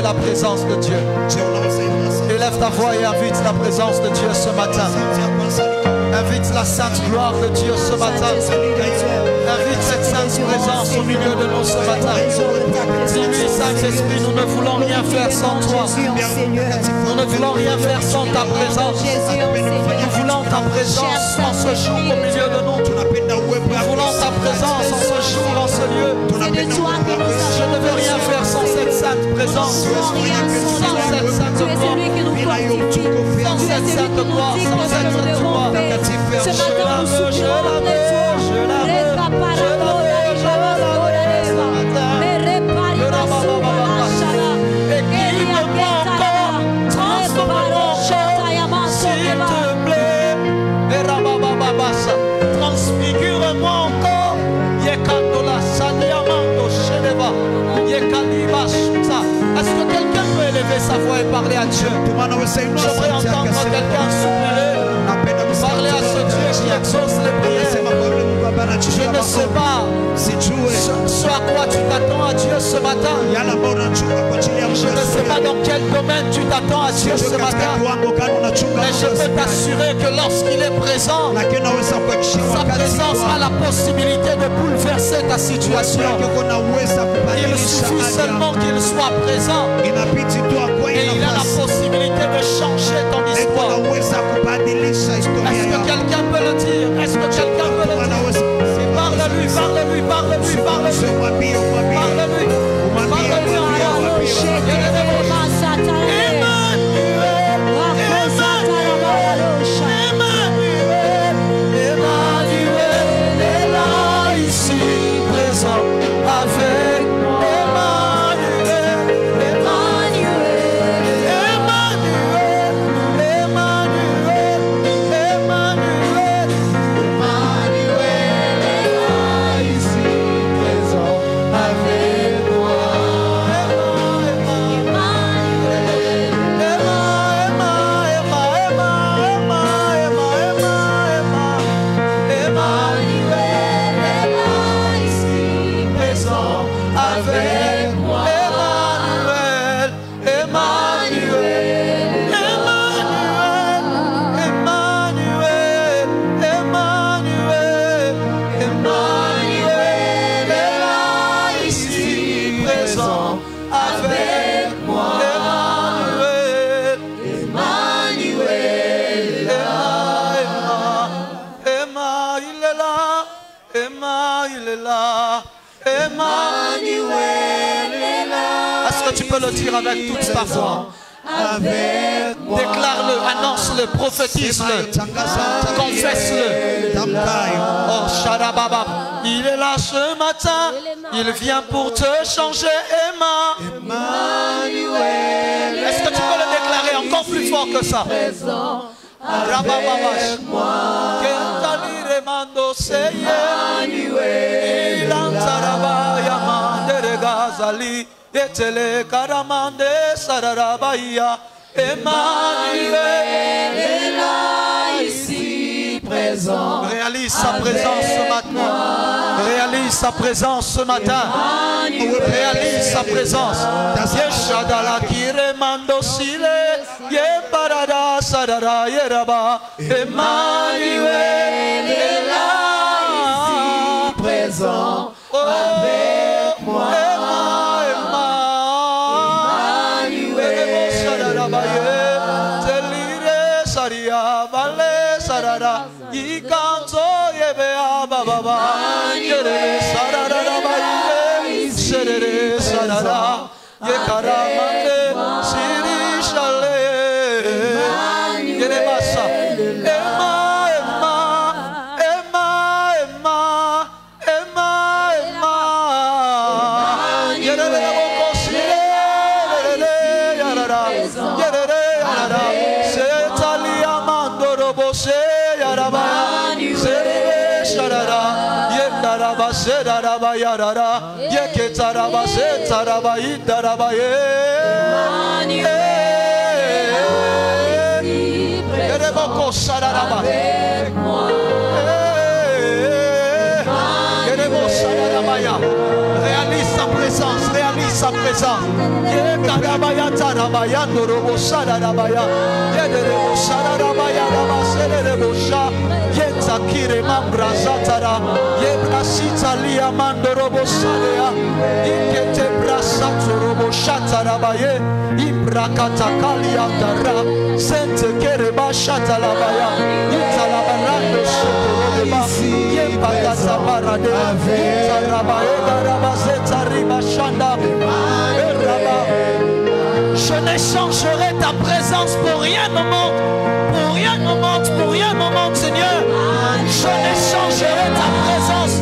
la présence de Dieu. Élève ta voix et invite la présence de Dieu ce matin. Invite la sainte gloire de Dieu ce matin. Invite cette sainte présence au milieu de nous ce matin. Dis-lui, Saint-Esprit, nous ne voulons rien faire sans toi. Nous ne voulons rien faire sans ta présence. Nous voulons ta présence en ce jour au milieu de nous. Nous voulons ta présence en ce jour, en ce lieu. Je ne veux rien faire sans cette sainte présence. Sans cette sainte gloire. Sans cette sainte gloire. Sans cette sainte gloire. Ce matin, nous souffrons de toi. Transfigure-moi encore. Est-ce que quelqu'un peut élever sa voix et parler à Dieu? J'aimerais entendre quelqu'un soupirer. Parler à ce Dieu qui exauce les prières. Je ne sais pas ce à quoi tu t'attends à Dieu ce matin. Je ne sais pas dans quel domaine tu t'attends à Dieu ce matin. Mais je peux t'assurer que lorsqu'il est présent, sa présence a la possibilité de bouleverser ta situation. Il suffit seulement qu'il soit présent et il a la possibilité de changer ton histoire. Est-ce que quelqu'un peut le dire? Est-ce que quelqu'un peut le dire? Parle-lui, parle-lui, parle-lui, parle-lui. Parle-lui, tu peux le dire avec toute ta voix. Déclare-le, annonce-le, prophétise-le, confesse-le. Oh, Shadababa, il est là ce matin, il vient pour te changer, Emmanuel. Est-ce que tu peux le déclarer encore plus fort que ça? Rabababash, Kentali remando seye, Ilantarabaya mandere gazali. Etele karamande sararabaya. Emmanuel est là ici présent. Réalise sa présence ce matin. Réalise sa présence ce matin. Réalise sa présence. Yeshadala kiremando sile. Yeparada sarara yeraba. Emmanuel est là ici présent. Avec moi. Réalise sa présence, réalise sa présence. Je n'échangerai ta présence pour rien au monde. Pour rien au monde, pour rien au monde, Seigneur. Je n'échangerai ta présence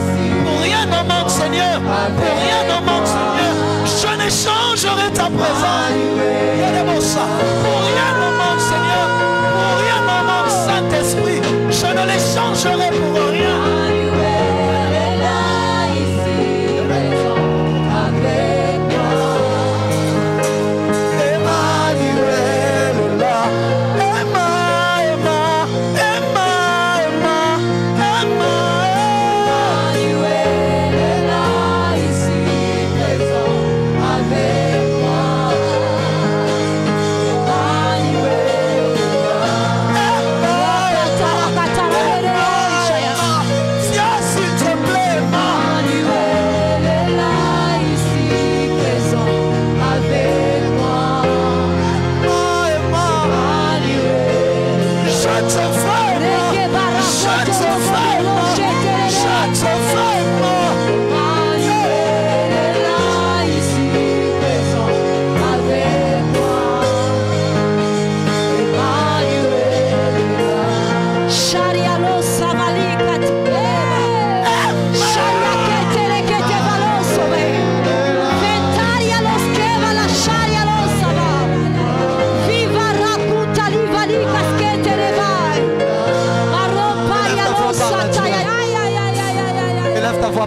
pour rien au monde, Seigneur. Pour rien au monde, Seigneur. Je n'échangerai ta présence pour rien au monde, Seigneur. Pour rien au monde, Saint-Esprit. Je ne l'échangerai pour rien.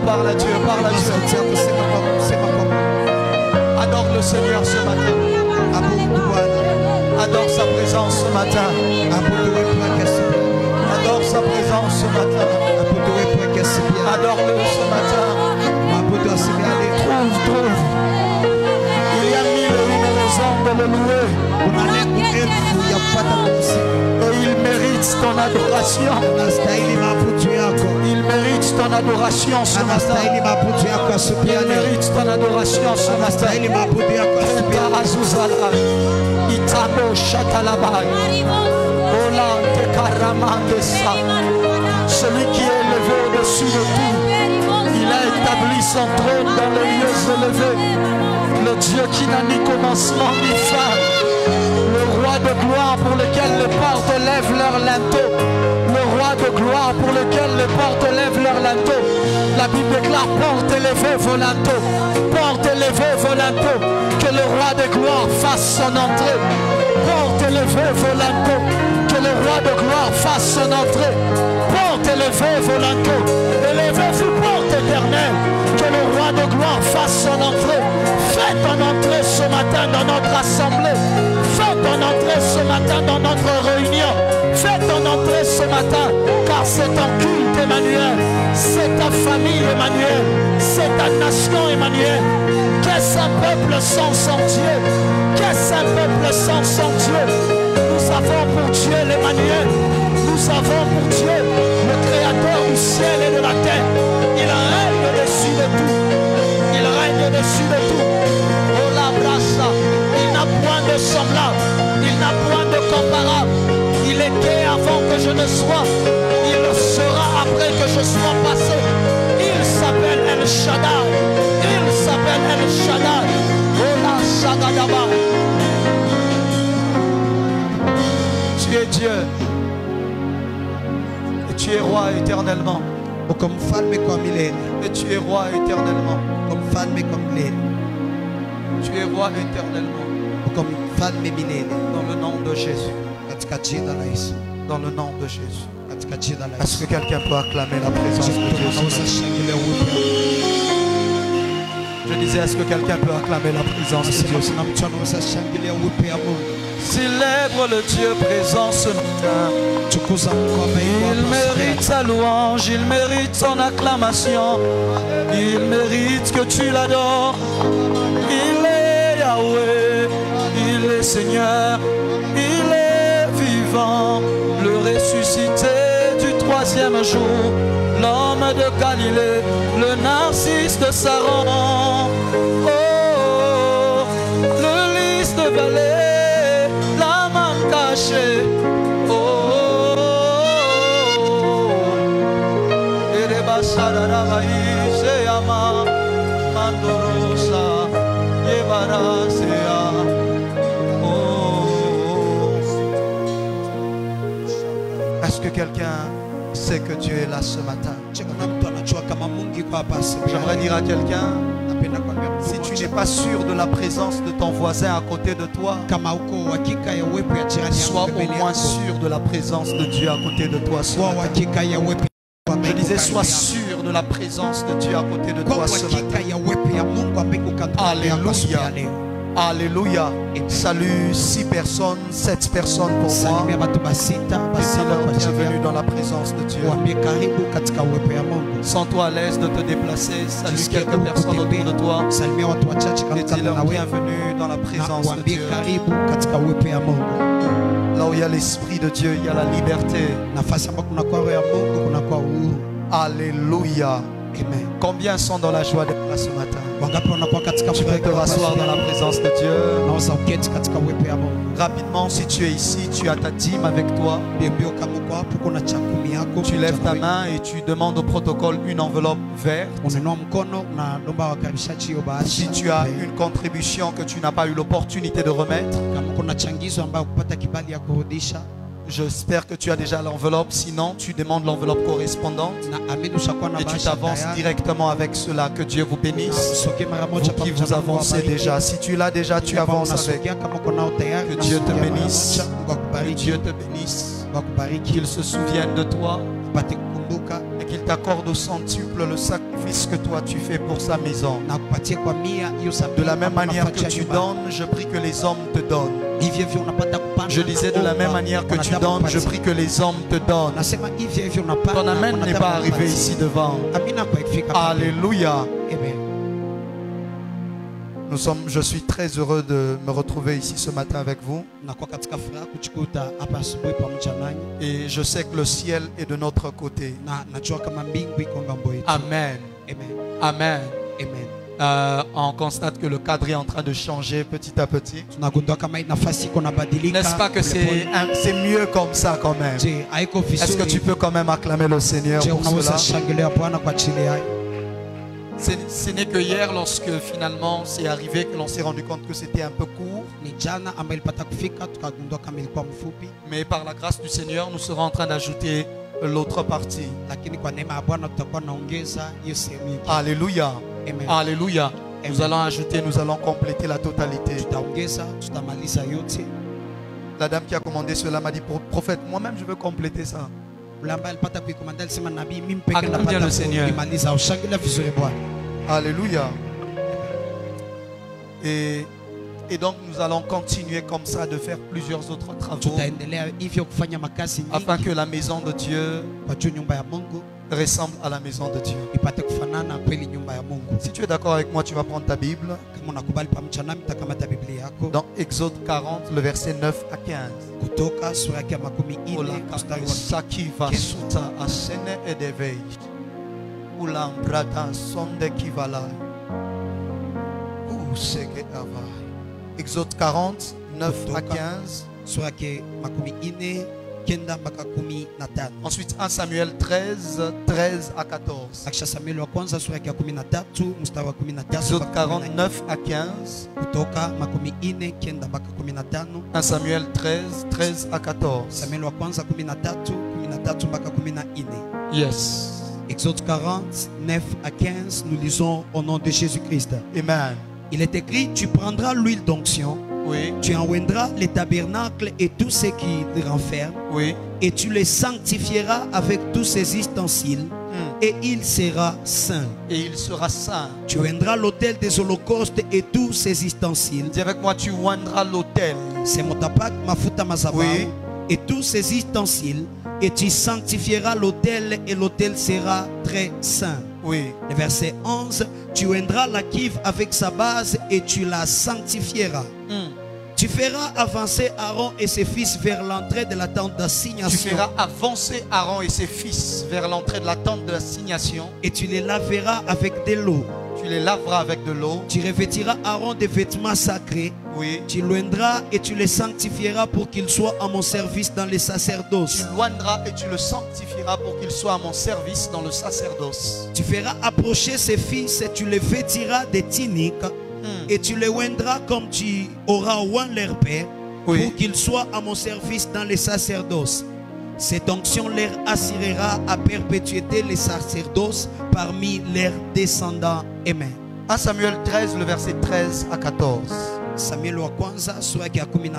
Parle à Dieu, parle à Dieu. Adore le Seigneur ce matin. Adore sa présence ce matin. Adore sa présence ce matin. Adore-le ce matin. Trouve. Il y a mille et une raisons de le louer. Et il mérite ton adoration. Il mérite ton adoration ce matin. Il mérite ton adoration ce matin. Itabo Shatalabai. Olante Karamandesa. Celui qui est élevé au-dessus de tout. Il a établi son trône dans les lieux élevés. Le Dieu qui n'a ni commencement ni fin. Le roi de gloire pour lequel les portes lèvent leur linteau. Le roi de gloire pour lequel les portes lèvent leur linteau. La Bible déclare porte élevée vos linteaux. Porte élevée vos linteaux. Que le roi de gloire fasse son entrée. Porte élevée vos linteaux. Que le roi de gloire fasse son entrée. Porte élevée vos linteaux. Élevez-vous porte éternelle. Que le roi de gloire fasse son entrée. Faites ton entrée ce matin dans notre assemblée. Faites ton entrée ce matin dans notre réunion. Faites ton entrée ce matin, car c'est ton culte, Emmanuel. C'est ta famille, Emmanuel. C'est ta nation, Emmanuel. Qu'est-ce un peuple sans son Dieu? Qu'est-ce un peuple sans son Dieu? Nous avons pour Dieu l'Emmanuel. Nous avons pour Dieu le Créateur du ciel et de la terre. Il règne au-dessus de tout. Il règne au-dessus de tout. Oh la brassa. Il n'a point de semblable. Il n'a point de comparable. Il était avant que je ne sois. Il sera après que je sois passé. Il s'appelle El Shaddai. Il s'appelle El Shaddai. Ola Shagadaba. Tu es Dieu. Et tu es roi éternellement. Et tu es roi éternellement. Tu es roi éternellement. Dans le nom de Jésus. Dans le nom de Jésus. Est-ce que quelqu'un peut acclamer la présence de Dieu? Je disais, est-ce que quelqu'un peut acclamer la présence de Dieu? Célèbre le Dieu présent ce matin. Il mérite sa louange, il mérite son acclamation. Il mérite que tu l'adores. Il est Seigneur, il est vivant, le ressuscité du troisième jour, l'homme de Galilée, le Narcisse de Saron. Oh, le lys de vallée, la main cachée. Est-ce que quelqu'un sait que Dieu est là ce matin? J'aimerais dire à quelqu'un, si tu n'es pas sûr de la présence de ton voisin à côté de toi, sois au moins sûr de la présence de Dieu à côté de toi ce matin. Je disais, sois sûr de la présence de Dieu à côté de toi ce matin. Alléluia. Alléluia. Salut 6 personnes, 7 personnes pour moi. Bienvenue dans la présence de Dieu. Sens-toi à l'aise de te déplacer. Salut quelques personnes autour de toi. Et dis-leur bienvenue dans la présence de Dieu. Là où il y a l'Esprit de Dieu, il y a la liberté. Alléluia. Amen. Combien sont dans la joie d'être là ce matin? Tu peux te rasseoir dans la présence de Dieu. Rapidement, si tu es ici, tu as ta dîme avec toi. Tu lèves ta main et tu demandes au protocole une enveloppe verte. Si tu as une contribution que tu n'as pas eu l'opportunité de remettre, j'espère que tu as déjà l'enveloppe. Sinon, tu demandes l'enveloppe correspondante et tu t'avances directement avec cela. Que Dieu vous bénisse. Vous qui vous avancez déjà. Si tu l'as déjà, tu avances avec. Que Dieu te bénisse. Que Dieu te bénisse. Qu'il se souvienne de toi et qu'il t'accorde au centuple le sacrifice que toi tu fais pour sa maison. De la même manière que tu donnes, je prie que les hommes te donnent. Je disais, de la même manière que tu donnes, je prie que les hommes te donnent. Ton amen n'est pas arrivé ici devant. Alléluia. Je suis très heureux de me retrouver ici ce matin avec vous. Et je sais que le ciel est de notre côté. Amen. Amen. On constate que le cadre est en train de changer petit à petit. N'est-ce pas que c'est mieux comme ça quand même? Est-ce que tu peux quand même acclamer le Seigneur pour cela? Ce n'est que hier, lorsque finalement c'est arrivé, que l'on s'est rendu compte que c'était un peu court. Mais par la grâce du Seigneur, nous serons en train d'ajouter l'autre partie. Alléluia. Alléluia. Nous allons ajouter, nous allons compléter la totalité. La dame qui a commandé cela m'a dit, prophète, moi-même je veux compléter ça. Acclame bien le Seigneur. Alléluia. Et donc nous allons continuer comme ça de faire plusieurs autres travaux afin que la maison de Dieu ressemble à la maison de Dieu. Si tu es d'accord avec moi, tu vas prendre ta Bible dans Exode 40, le verset 9 à 15. Exode 40, 9 à 15. Ensuite 1 Samuel 13, 13 à 14. Exode 49 à 15. 1 Samuel 13, 13 à 14. Yes. Exode 40, 9 à 15, nous lisons au nom de Jésus-Christ. Amen. Il est écrit, tu prendras l'huile d'onction, oui. Tu enlèveras les tabernacles et tout ce qui les renferme, oui. Et tu les sanctifieras avec tous ces ustensiles, et il sera saint. Et il sera saint. Tu oindras l'autel des holocaustes et tous ces ustensiles. Dis avec moi, tu oindras l'autel. C'est mon tabac, ma fouta, ma savane. Oui. Et tous ces ustensiles, et tu sanctifieras l'autel, et l'autel sera très saint. Oui. Le verset 11, tu oindras la cuve avec sa base et tu la sanctifieras. Tu feras avancer Aaron et ses fils vers l'entrée de la tente d'assignation. Tu feras avancer Aaron et ses fils vers l'entrée de la tente d'assignation. Et tu les laveras avec de l'eau. Tu les laveras avec de l'eau. Tu revêtiras Aaron des vêtements sacrés. Oui. Tu l'oindras et tu les sanctifieras pour qu'il soit à mon service dans les sacerdoces. Tu l'oindras et tu le sanctifieras pour qu'il soit à mon service dans le sacerdoce. Tu feras approcher ses fils et tu les vêtiras des tuniques. Et tu les oindras comme tu auras oint leur père, oui, pour qu'ils soient à mon service dans les sacerdoces. Cette onction leur assurera à perpétuité les sacerdoces parmi leurs descendants. Amen. 1 Samuel 13, le verset 13 à 14. Samuel wa kwanza sura ya 13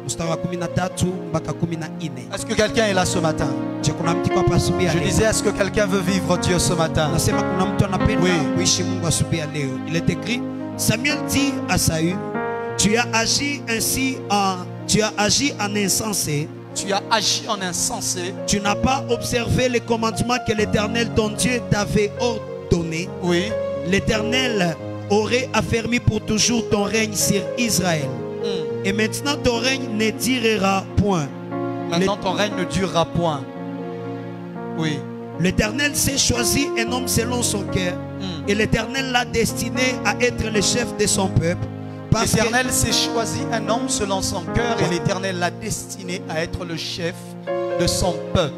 mstari wa 13 mpaka 14. Est-ce que quelqu'un est là ce matin? Je disais, est-ce que quelqu'un veut vivre Dieu ce matin? Oui. Il est écrit, Samuel dit à Saül, tu as agi ainsi en insensé. Tu as agi en insensé. Tu n'as pas observé les commandements que l'Éternel ton Dieu t'avait ordonné. Oui. L'Éternel aurait affermi pour toujours ton règne sur Israël. Et maintenant ton règne ne durera point. Maintenant ton règne ne durera point. Oui. L'Éternel s'est choisi un homme selon son cœur. Et l'Éternel l'a destiné à être le chef de son peuple. L'Éternel s'est choisi un homme selon son cœur. Et l'Éternel l'a destiné à être le chef de son peuple.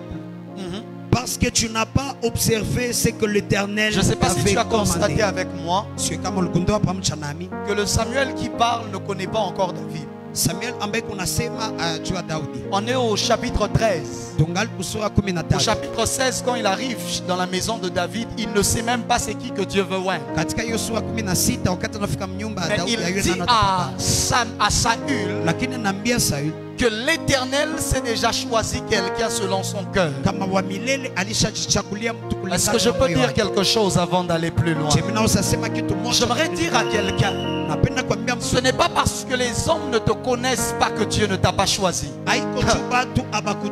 Parce que tu n'as pas observé ce que l'Éternel Je ne sais pas si tu as commandé. constaté avec moi que le Samuel qui parle ne connaît pas encore David. On est au chapitre 13. Au chapitre 16, quand il arrive dans la maison de David, il ne sait même pas c'est qui que Dieu veut oindre. Mais il dit à Saül que l'Éternel s'est déjà choisi quelqu'un selon son cœur. Est-ce que je peux dire quelque chose avant d'aller plus loin? J'aimerais dire à quelqu'un, ce n'est pas parce que les hommes ne te connaissent pas que Dieu ne t'a pas choisi.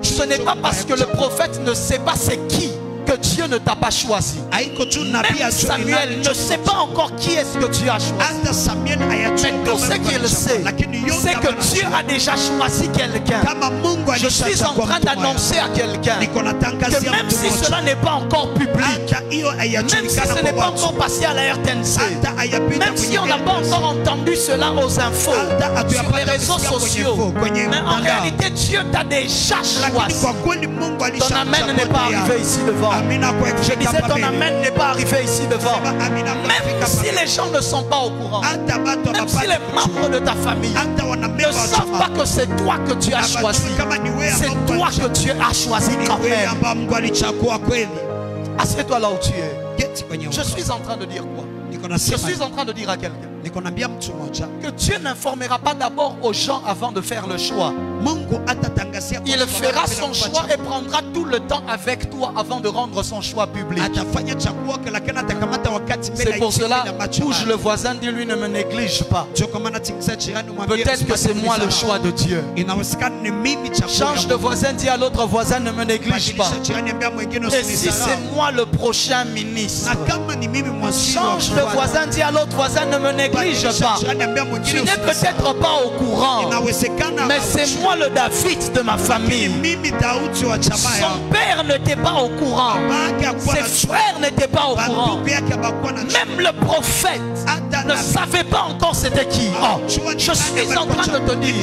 Ce n'est pas parce que le prophète ne sait pas c'est qui que Dieu ne t'a pas choisi. Même Samuel ne sait pas encore qui est-ce que Dieu a choisi. Mais tout ce qu'il sait, c'est que Dieu a déjà choisi quelqu'un. Je suis en train d'annoncer à quelqu'un que même si cela n'est pas encore public, même si ce n'est pas encore passé à la RTNC, même si on n'a pas encore entendu cela aux infos, sur les réseaux sociaux, mais en réalité Dieu t'a déjà choisi. Ton amen n'est pas arrivé ici devant. Je disais ton amen n'est pas arrivé ici devant. Même si les gens ne sont pas au courant, même si les membres de ta famille ne savent pas que c'est toi que Dieu as choisi, c'est toi que Dieu a choisi quand même. Assieds-toi là où tu es. Je suis en train de dire quoi? Je suis en train de dire à quelqu'un que Dieu n'informera pas d'abord aux gens avant de faire le choix. Il fera son choix et prendra tout le temps avec toi avant de rendre son choix public. C'est pour cela, touche le voisin, dis-lui ne me néglige pas. Peut-être que c'est moi le choix de Dieu. Change de voisin, dis à l'autre voisin ne me néglige pas. Et si c'est moi le prochain ministre, change de voisin, dis à l'autre voisin ne me néglige pas. Tu n'es peut-être pas au courant, mais c'est moi le David de ma famille. Son père n'était pas au courant, ses frères n'étaient pas au courant, même le prophète ne savait pas encore c'était qui. Je suis en train de te dire,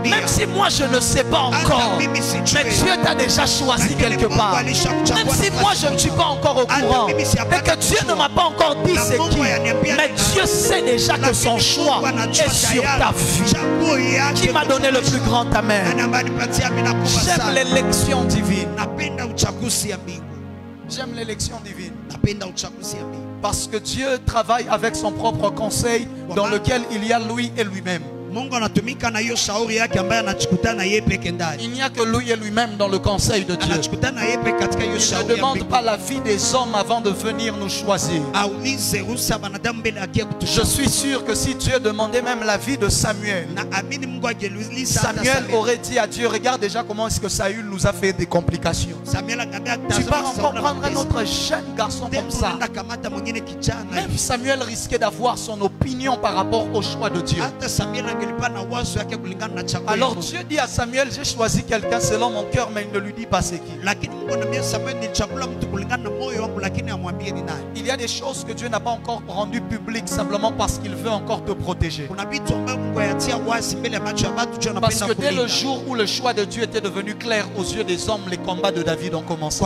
même si moi je ne sais pas encore, mais Dieu t'a déjà choisi quelque part. Même si moi je ne suis pas encore au courant et que Dieu ne m'a pas encore dit c'est qui, mais Dieu sait déjà que son choix est sur ta vie. Qui m'a donné le plus grand amen? J'aime l'élection divine. J'aime l'élection divine. Parce que Dieu travaille avec son propre conseil dans lequel il y a lui et lui-même. Il n'y a que lui et lui-même dans le conseil de Dieu. Il ne demande pas l'avis des hommes avant de venir nous choisir. Je suis sûr que si Dieu demandait même l'avis de Samuel, Samuel aurait dit à Dieu, regarde déjà comment est-ce que Saül nous a fait des complications. Tu vas encore prendre un autre jeune garçon comme ça. Même Samuel risquait d'avoir son opinion par rapport au choix de Dieu. Alors Dieu dit à Samuel, j'ai choisi quelqu'un selon mon cœur, mais il ne lui dit pas c'est qui. Il y a des choses que Dieu n'a pas encore rendues publiques simplement parce qu'il veut encore te protéger. Parce que dès le jour où le choix de Dieu était devenu clair aux yeux des hommes, les combats de David ont commencé.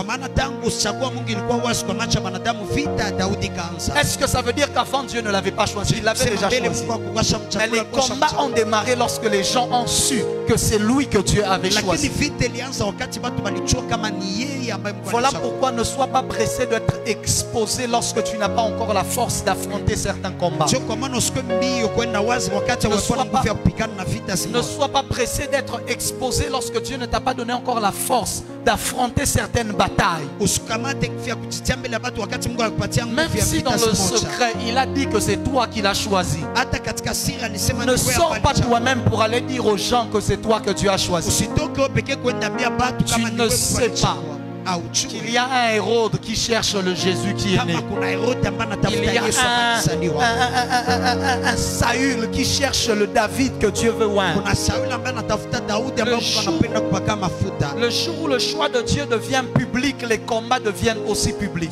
Est-ce que ça veut dire qu'avant Dieu ne l'avait pas choisi? Il l'avait déjà choisi. Mais les combats ont démarré lorsque les gens ont su que c'est lui que Dieu avait choisi. Voilà pourquoi ne sois pas pressé d'être exposé lorsque tu n'as pas encore la force d'affronter certains combats. Ne sois pas pressé d'être exposé lorsque Dieu ne t'a pas donné encore la force d'affronter certaines batailles. Même si dans le secret, il a dit que c'est toi qui l'as choisi. Ne sors pas toi-même pour aller dire aux gens que c'est toi que Dieu as choisi. Tu ne sais pas qu'il y a un Hérode qui cherche le Jésus qui est né. Il y a un Saül qui cherche le David que Dieu veut oindre. Le jour où le choix de Dieu devient public, les combats deviennent aussi publics.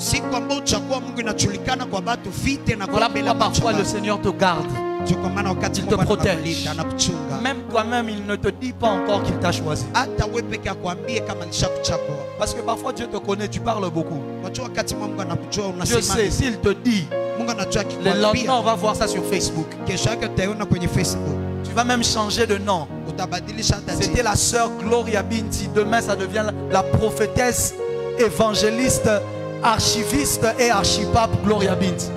Voilà pourquoi parfois le Seigneur te garde. Il te protège. Même toi-même, il ne te dit pas encore qu'il t'a choisi. Parce que parfois Dieu te connaît, tu parles beaucoup. Dieu sait, s'il te dit, le lendemain on va voir ça sur Facebook. Tu vas même changer de nom. C'était la sœur Gloria Binti. Demain ça devient la prophétesse, évangéliste, archiviste et archipape Gloria Binti.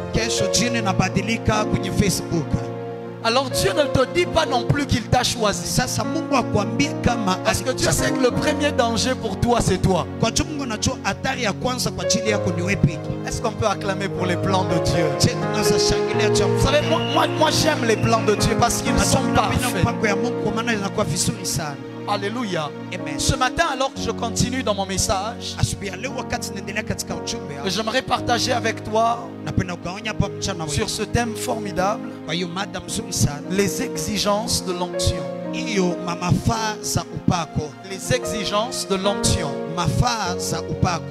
Alors Dieu ne te dit pas non plus qu'il t'a choisi. Parce que Dieu sait que le premier danger pour toi c'est toi. Est-ce qu'on peut acclamer pour les plans de Dieu? Vous savez, moi j'aime les plans de Dieu parce qu'ils sont parfaits. Alléluia. Amen. Ce matin, alors que je continue dans mon message, j'aimerais partager avec toi sur ce thème formidable, les exigences de l'onction. Les exigences de l'onction.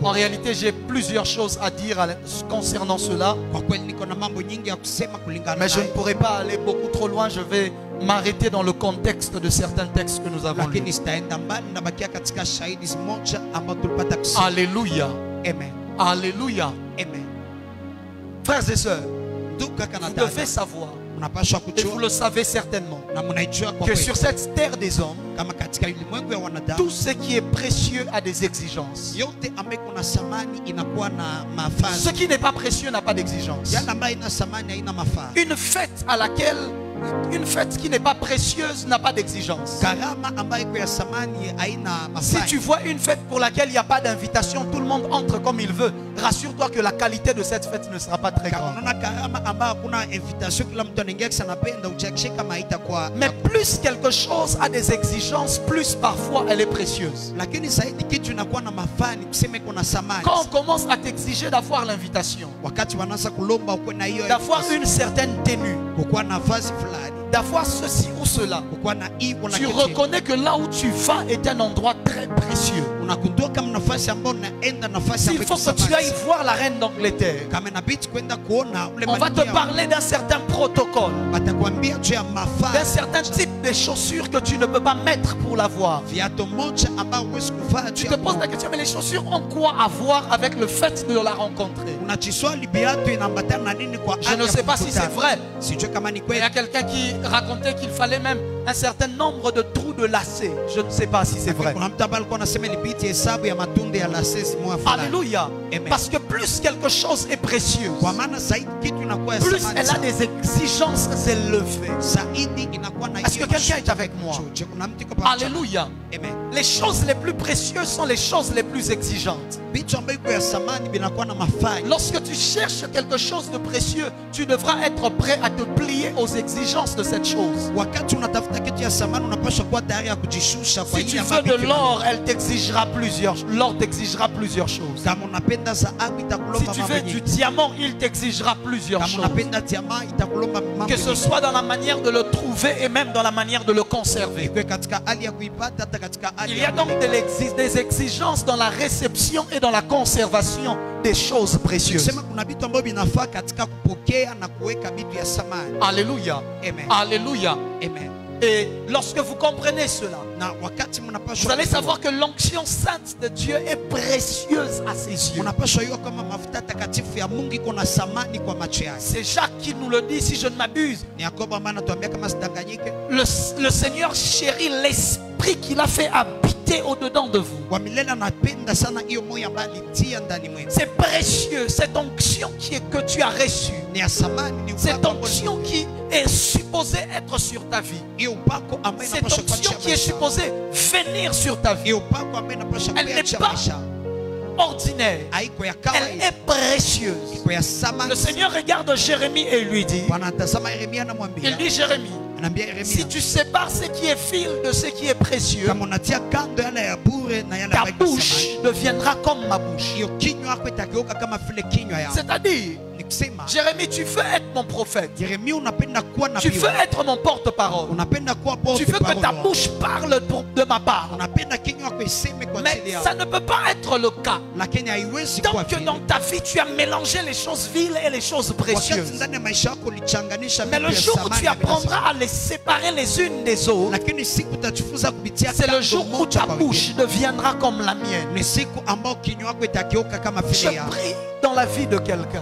En réalité, j'ai plusieurs choses à dire concernant cela, mais je ne pourrai pas aller beaucoup trop loin. Je vais m'arrêter dans le contexte de certains textes que nous avons lus. Alléluia. Amen. Alléluia. Amen. Frères et sœurs, vous devez savoir, et vous le savez certainement, que sur cette terre des hommes, tout ce qui est précieux a des exigences. Ce qui n'est pas précieux n'a pas d'exigence. Une fête qui n'est pas précieuse n'a pas d'exigence. Si tu vois une fête pour laquelle il n'y a pas d'invitation, tout le monde entre comme il veut, rassure-toi que la qualité de cette fête ne sera pas très grande. Mais plus quelque chose a des exigences, plus parfois elle est précieuse. Quand on commence à t'exiger d'avoir l'invitation, d'avoir une certaine tenue, d'avoir ceci ou cela, tu reconnais que là où tu vas est un endroit très précieux. S'il faut que tu ailles voir la reine d'Angleterre, on va te parler d'un certain protocole, d'un certain type de chaussures que tu ne peux pas mettre pour la voir. Tu te poses la question, mais les chaussures ont quoi à voir avec le fait de la rencontrer? Je ne sais pas si c'est vrai. Il y a quelqu'un qui racontait qu'il fallait même un certain nombre de trous de lacets. Je ne sais pas si c'est vrai. Alléluia. Parce que plus quelque chose est précieux, plus elle a des exigences élevées. Est-ce que quelqu'un est avec moi? Alléluia. Amen. Les choses les plus précieuses sont les choses les plus exigeantes. Lorsque tu cherches quelque chose de précieux, tu devras être prêt à te plier aux exigences de cette chose. Si tu veux de l'or, l'or t'exigera plusieurs choses. Si tu veux du diamant, il t'exigera plusieurs choses. Que ce soit dans la manière de le trouver et même dans la manière de le conserver. Il y a donc des exigences dans la réception et dans la conservation des choses précieuses. Alléluia. Amen. Alléluia. Amen. Et lorsque vous comprenez cela, vous allez savoir que l'onction sainte de Dieu est précieuse à ses yeux. C'est Jacques qui nous le dit, si je ne m'abuse. Le Seigneur chérit l'esprit qu'il a fait habiter au-dedans de vous. C'est précieux, cette onction que tu as reçue. Cette onction qui est supposée être sur ta vie. Cette onction qui est supposée venir sur ta vie. Elle n'est pas ordinaire. Elle est précieuse. Le Seigneur regarde Jérémie et lui dit, il dit Jérémie, si tu sépares ce qui est fil de ce qui est précieux, ta bouche deviendra comme ma bouche. C'est-à-dire, Jérémie, tu veux être mon prophète. Tu veux être mon porte-parole. Tu veux que ta bouche parle de ma part. Mais ça ne peut pas être le cas. Tant que dans ta vie tu as mélangé les choses viles et les choses précieuses. Mais le jour où tu apprendras à les séparer les unes des autres, c'est le jour où ta bouche deviendra comme la mienne. Je prie dans la vie de quelqu'un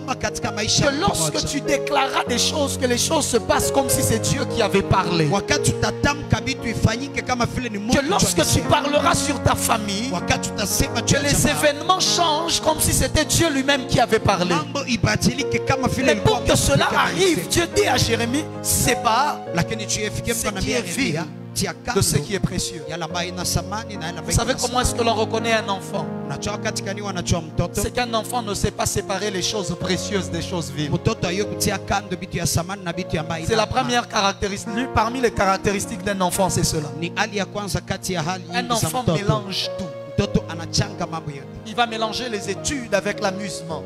que lorsque tu déclareras des choses, que les choses se passent comme si c'est Dieu qui avait parlé. Que lorsque tu parleras sur ta famille, que les événements changent comme si c'était Dieu lui-même qui avait parlé. Mais pour que cela arrive, Dieu dit à Jérémie, sépare ce qui est vil de ce qui est précieux. Vous savez comment est-ce que l'on reconnaît un enfant? C'est qu'un enfant ne sait pas séparer les choses précieuses des choses viles. C'est la première caractéristique. Parmi les caractéristiques d'un enfant, c'est cela. Un enfant mélange tout. Il va mélanger les études avec l'amusement.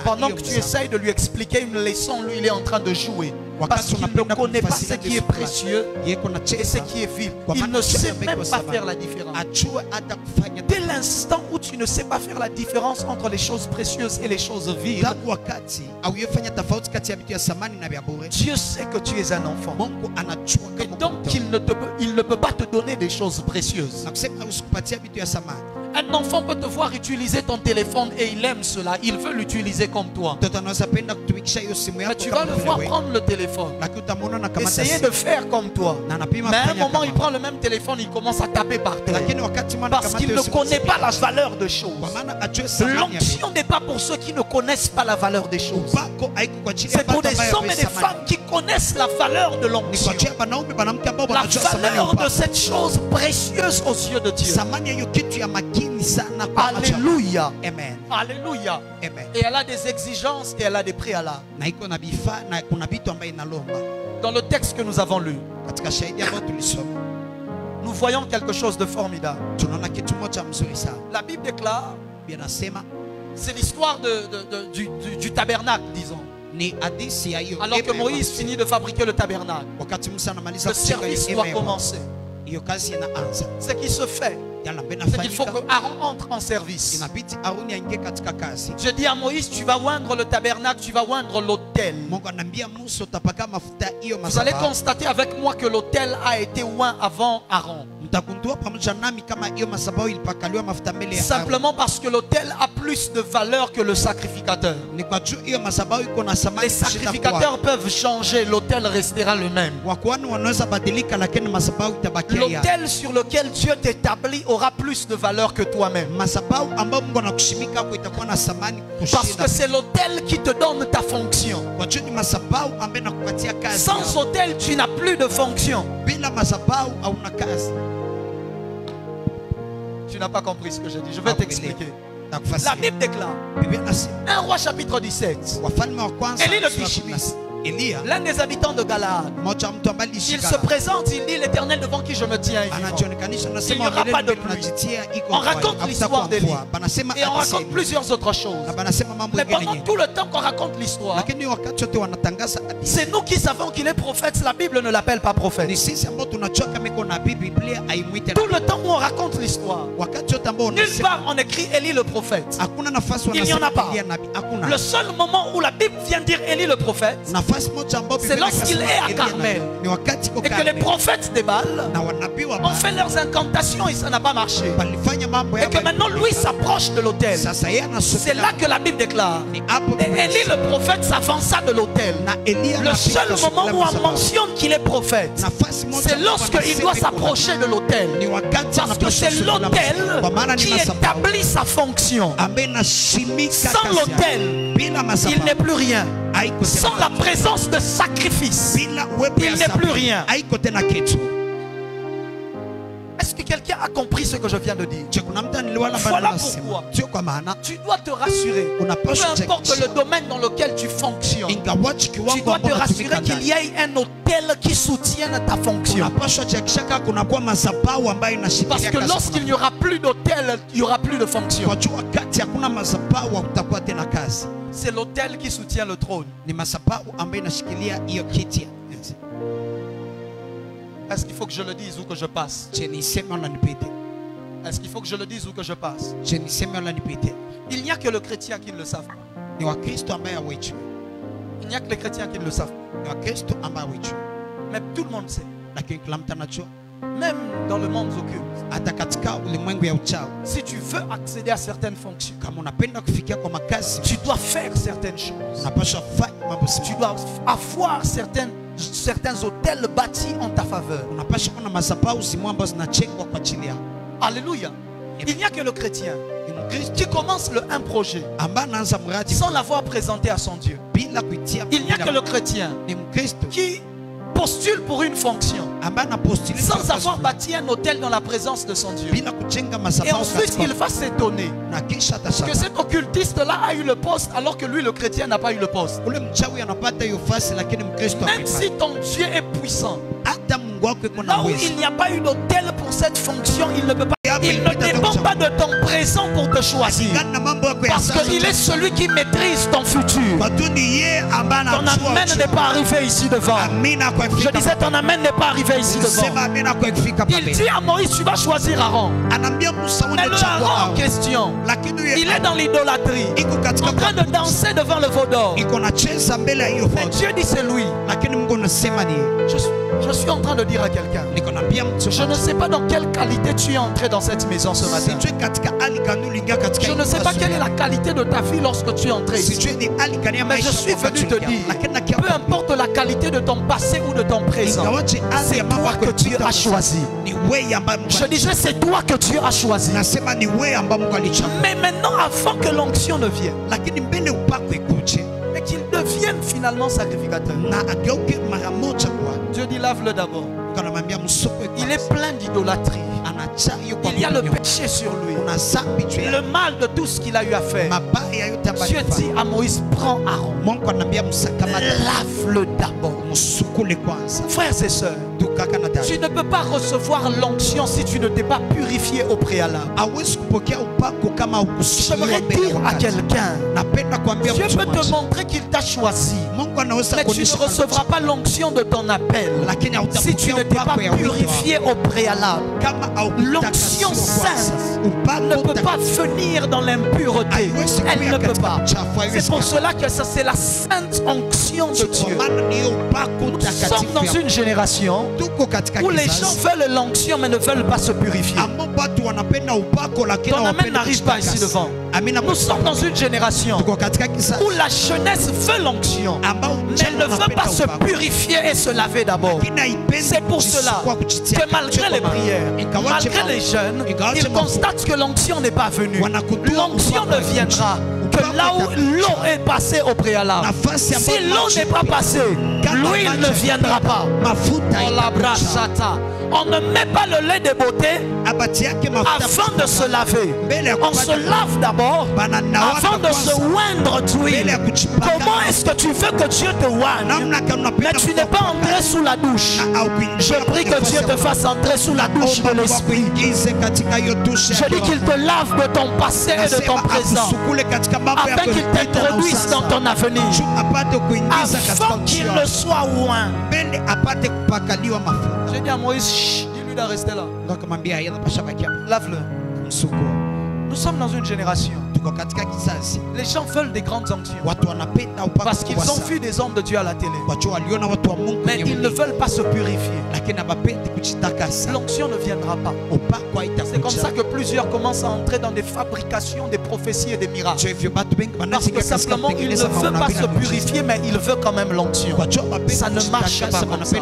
Pendant que tu essayes de lui expliquer une leçon, lui il est en train de jouer. Parce qu'il ne connaît pas ce qui est précieux et ce qui est vil. Il ne sait même pas faire la différence. Dès l'instant où tu ne sais pas faire la différence entre les choses précieuses et les choses viles, Dieu sait que tu es un enfant. Et donc il ne peut pas te donner des choses précieuses. Un enfant peut te voir utiliser ton téléphone et il aime cela. Il veut l'utiliser comme toi. Mais tu vas le voir prendre le téléphone, essayer de faire comme toi. Mais à un moment, il prend le même téléphone, il commence à taper par terre. Parce qu'il ne connaît pas la valeur des choses. L'onction n'est pas pour ceux qui ne connaissent pas la valeur des choses. C'est pour des hommes et des femmes qui connaissent la valeur de l'onction. La valeur de cette chose précieuse aux yeux de Dieu. Alléluia. Amen. Alléluia. Amen. Et elle a des exigences et elle a des préalables. Dans le texte que nous avons lu, nous voyons quelque chose de formidable. La Bible déclare, c'est l'histoire du tabernacle, disons. Alors que Moïse finit de fabriquer le tabernacle, le service doit commencer. Ce qui se fait, c'est qu'il faut que Aaron entre en service. Je dis à Moïse, tu vas oindre le tabernacle, tu vas oindre l'autel. Vous allez constater avec moi que l'autel a été oint avant Aaron. Simplement parce que l'autel a plus de valeur que le sacrificateur. Les sacrificateurs peuvent changer, l'autel restera le même. L'autel sur lequel Dieu t'établit aura plus de valeur que toi-même. Parce que c'est l'autel qui te donne ta fonction. Sans autel, tu n'as plus de fonction. Tu n'as pas compris ce que je dis. Je vais t'expliquer. La Bible déclare, 1 Roi chapitre 17, Élie le Tishbite, l'un des habitants de Galaad, il se présente, il dit: l'Éternel devant qui je me tiens est vivant. Il n'y aura pas de pluie. On raconte l'histoire d'Élie et on raconte plusieurs autres choses. Mais pendant tout le temps qu'on raconte l'histoire, c'est nous qui savons qu'il est prophète. La Bible ne l'appelle pas prophète. Tout le temps où on raconte l'histoire, nulle part on écrit Élie le prophète. Il n'y en a pas. Le seul moment où la Bible vient dire Élie le prophète, c'est lorsqu'il est à Carmel et que les prophètes des Baals ont fait leurs incantations et ça n'a pas marché. Et que maintenant lui s'approche de l'autel. C'est là que la Bible déclare. Et Élie le prophète s'avança de l'autel. Le seul moment où on mentionne qu'il est prophète, c'est lorsqu'il doit s'approcher de l'autel. Parce que c'est l'autel qui établit sa fonction. Sans l'autel, il n'est plus rien. Sans la présence de sacrifice, il n'est plus rien. Est-ce que quelqu'un a compris ce que je viens de dire? Voilà pourquoi tu dois te rassurer. Peu importe le domaine dans lequel tu fonctionnes, tu dois te rassurer qu'il y ait un autel qui soutienne ta fonction. Parce que lorsqu'il n'y aura plus d'autel, il n'y aura plus de fonction. C'est l'autel qui soutient le trône. Est-ce qu'il faut que je le dise ou que je passe? Est-ce qu'il faut que je le dise ou que je passe? Il n'y a que le chrétien qui ne le savent pas. Il n'y a que les chrétiens qui ne le savent pas. Mais tout le monde sait. Même dans le monde occulte, si tu veux accéder à certaines fonctions, tu dois faire certaines choses. Tu dois avoir certains hôtels bâtis en ta faveur. Alléluia. Il n'y a que le chrétien qui commence un projet sans l'avoir présenté à son Dieu. Il n'y a que le chrétien qui postule pour une fonction sans avoir bâti un hôtel dans la présence de son Dieu. Et ensuite il va s'étonner que cet occultiste-là a eu le poste alors que lui le chrétien n'a pas eu le poste. Même si ton Dieu est puissant, là où il n'y a pas eu d'hôtel pour cette fonction, il ne peut pas. Il ne dépend pas de ton présent pour te choisir. Parce qu'il est celui qui maîtrise ton futur. Ton amen n'est pas arrivé ici devant. Je disais ton amen n'est pas arrivé ici devant. Il dit à Moïse: tu vas choisir Aaron. Mais le Aaron en question, il est dans l'idolâtrie, en train de danser devant le veau d'or. Mais Dieu dit: c'est lui. Je suis en train de dire à quelqu'un, je ne sais pas dans quelle qualité tu es entré dans cette maison ce matin. Je ne sais pas quelle est la qualité de ta vie lorsque tu es entré ici. Mais je suis venu te dire, peu importe la qualité de ton passé ou de ton présent, c'est toi que tu as choisi. Je disais, c'est toi que tu as choisi. Mais maintenant, avant que l'onction ne vienne, mais qu'il devienne finalement sacrificateur, Dieu dit: lave-le d'abord. Il est plein d'idolâtrie. Il y a le péché sur lui, le mal de tout ce qu'il a eu à faire. Dieu dit à Moïse: prends Aaron, lave-le d'abord. Frères et sœurs, tu ne peux pas recevoir l'onction si tu ne t'es pas purifié au préalable. J'aimerais dire à quelqu'un, Dieu peut te montrer qu'il t'a choisi, mais tu ne recevras pas l'onction de ton appel si tu ne t'es pas purifié au préalable. L'onction sainte ne peut pas venir dans l'impureté. Elle ne peut pas. C'est pour cela que ça, c'est la sainte onction de Dieu. sommes dans une génération où les gens veulent l'onction mais ne veulent pas se purifier. Ton amen n'arrive pas ici devant. Nous sommes dans une génération où la jeunesse veut l'onction mais elle ne veut pas se purifier et se laver d'abord. C'est pour cela que malgré les prières, malgré les jeûnes, ils constatent que l'onction n'est pas venue. L'onction ne viendra que là où l'eau est passée au préalable. Si l'eau n'est pas passée, l'huile ne viendra pas. On ne met pas le lait de beauté avant de se laver. On se lave d'abord avant de se oindre d'huile. Comment est-ce que tu veux que Dieu te oigne mais tu n'es pas entré sous la douche? Je prie que Dieu te fasse entrer sous la douche de l'esprit. Je dis qu'il te lave de ton passé et de ton présent afin qu'il t'introduise dans ton avenir avant qu'il ne soit loin. J'ai dit à Moïse, dis-lui de rester là. Lave-le. Nous sommes dans une génération. Les gens veulent des grandes onctions parce qu'ils ont vu des hommes de Dieu à la télé. Mais ils ne veulent pas se purifier. L'onction ne viendra pas. C'est comme ça que plusieurs commencent à entrer dans des fabrications, des prophéties et des miracles. Parce que simplement, ils ne veulent pas se purifier, mais ils veulent quand même l'onction. Ça ne marche pas comme ça.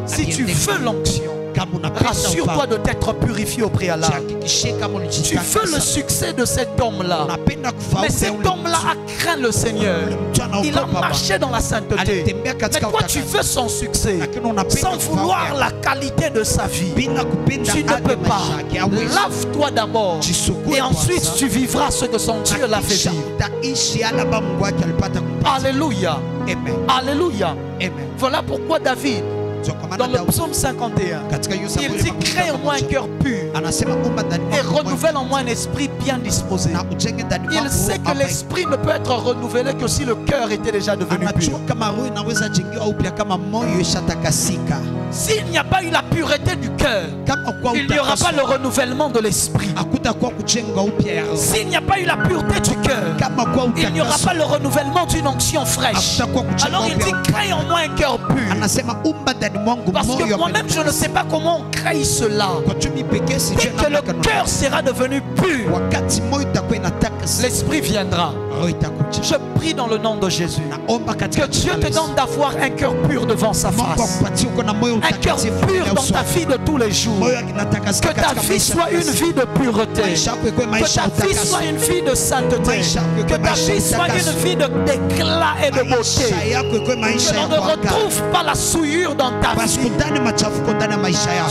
Si tu veux l'onction, rassure-toi de t'être purifié au préalable. Tu veux le succès de cet homme-là. Mais cet homme-là a craint le Seigneur. Il a marché dans la sainteté. Mais toi, tu veux son succès sans vouloir la qualité de sa vie. Tu ne peux pas. Lave-toi d'abord. Et ensuite, tu vivras ce que son Dieu l'a fait vivre. Alléluia. Alléluia. Voilà pourquoi David, dans le psaume 51, il dit: crée en moi un cœur pur et renouvelle en moi un esprit bien disposé. Il sait que l'esprit ne peut être renouvelé que si le cœur était déjà devenu pur. S'il n'y a pas eu la pureté du cœur, il n'y aura pas le renouvellement de l'esprit. S'il n'y a pas eu la pureté du cœur, il n'y aura pas le renouvellement d'une onction fraîche. Alors il dit: crée en moi un cœur pur. Parce que moi-même je ne sais pas comment on crée cela. Dès que le cœur sera devenu pur, l'esprit viendra. Je prie dans le nom de Jésus que Dieu te donne d'avoir un cœur pur devant sa face. Un cœur pur dans ta vie de tous les jours. Que ta vie soit une vie de pureté. Que ta vie soit une vie de sainteté. Que ta vie soit une vie d'éclat et de beauté. Que l'on ne retrouve pas la souillure dans ta vie.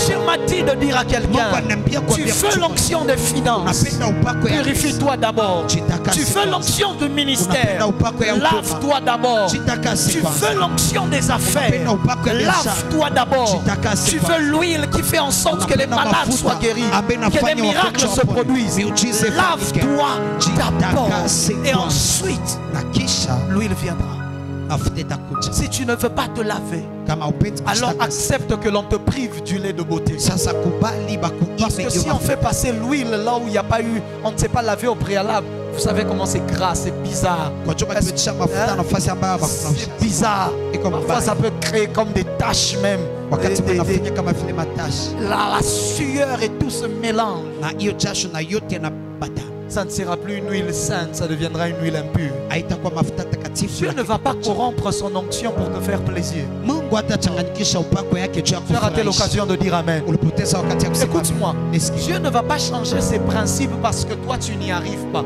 Dieu m'a dit de dire à quelqu'un: tu veux l'onction des finances, purifie-toi d'abord. Tu veux l'onction du ministère, lave-toi d'abord. Tu veux l'onction des affaires, lave-toi d'abord. Tu veux l'huile qui fait en sorte que les malades soient guéris, que des miracles se produisent. Lave-toi d'abord et ensuite l'huile viendra. Si tu ne veux pas te laver, alors accepte que l'on te prive du lait de beauté. Parce que si on fait passer l'huile là où il n'y a pas eu, on ne s'est pas lavé au préalable, vous savez comment c'est gras, c'est bizarre. C'est bizarre. Parfois ça peut créer comme des taches même. La sueur et tout se mélange. Ça ne sera plus une huile sainte, ça deviendra une huile impure. Dieu ne va pas corrompre son onction pour te faire plaisir. Tu as raté l'occasion de dire Amen. Écoute-moi, Dieu ne va pas changer ses principes parce que toi tu n'y arrives pas.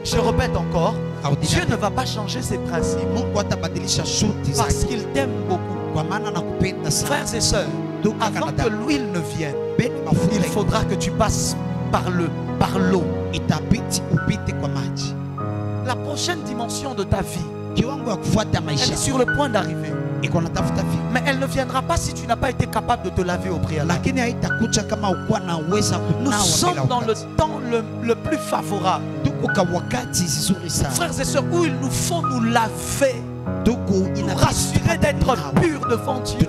Je répète encore, Dieu ne va pas changer ses principes parce qu'il t'aime beaucoup. Frères et sœurs, avant que l'huile ne vienne, il faudra que tu passes par l'eau. La prochaine dimension de ta vie, elle est sur le point d'arriver. Mais elle ne viendra pas si tu n'as pas été capable de te laver au préalable. Nous sommes dans le temps le plus favorable, frères et sœurs, où il nous faut nous laver rassurer d'être pur devant Dieu.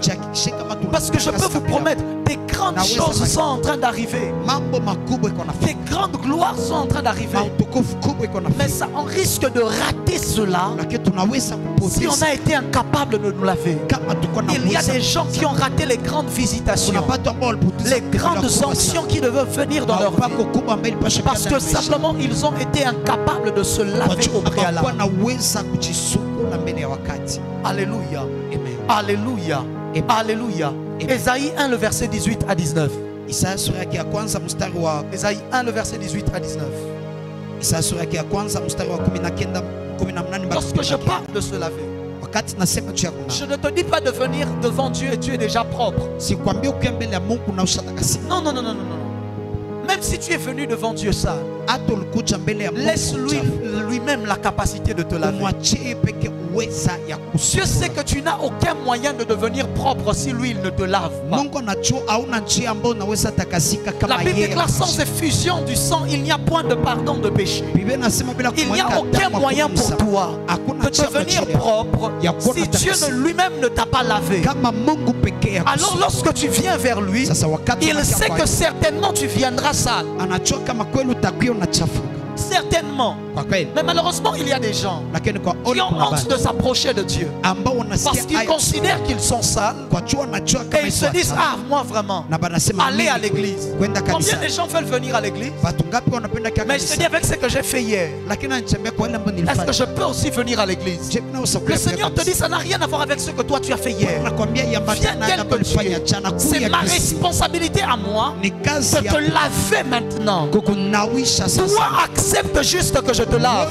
Parce que je peux vous promettre, des grandes choses sont en train d'arriver. Des grandes gloires sont en train d'arriver. Mais ça, on risque de rater cela si on a été incapable de nous laver. Il y a des gens qui ont raté les grandes visitations, les grandes onctions qui devaient venir dans leur vie, parce que simplement ils ont été incapables de se laver au préalable. Alléluia. Alléluia. Alléluia. Ésaïe 1, le verset 18 à 19. Ésaïe 1, le verset 18 à 19. Lorsque je parle de se laver, je ne te dis pas de venir devant Dieu et tu es déjà propre. Non, non, non, non, non, non. Même si tu es venu devant Dieu sale, laisse lui-même la capacité de te laver. Dieu sait que tu n'as aucun moyen de devenir propre si lui il ne te lave pas. La Bible déclare sans effusion du sang, il n'y a point de pardon de péché. Il n'y a aucun moyen pour toi de devenir propre si Dieu lui-même ne t'a pas lavé. Alors lorsque tu viens vers lui, il sait que certainement tu viendras sale. Certainement. Mais malheureusement, il y a des gens qui ont honte de s'approcher de Dieu parce qu'ils considèrent qu'ils sont sales et ils se disent, ah, moi vraiment, aller à l'église. Combien de gens veulent venir à l'église? Mais je te dis, avec ce que j'ai fait hier, est-ce que je peux aussi venir à l'église? Le Seigneur te dit, ça n'a rien à voir avec ce que toi tu as fait hier. Viens tel que tu es. C'est ma responsabilité à moi de te laver maintenant. Toi, accepte juste que je te lave.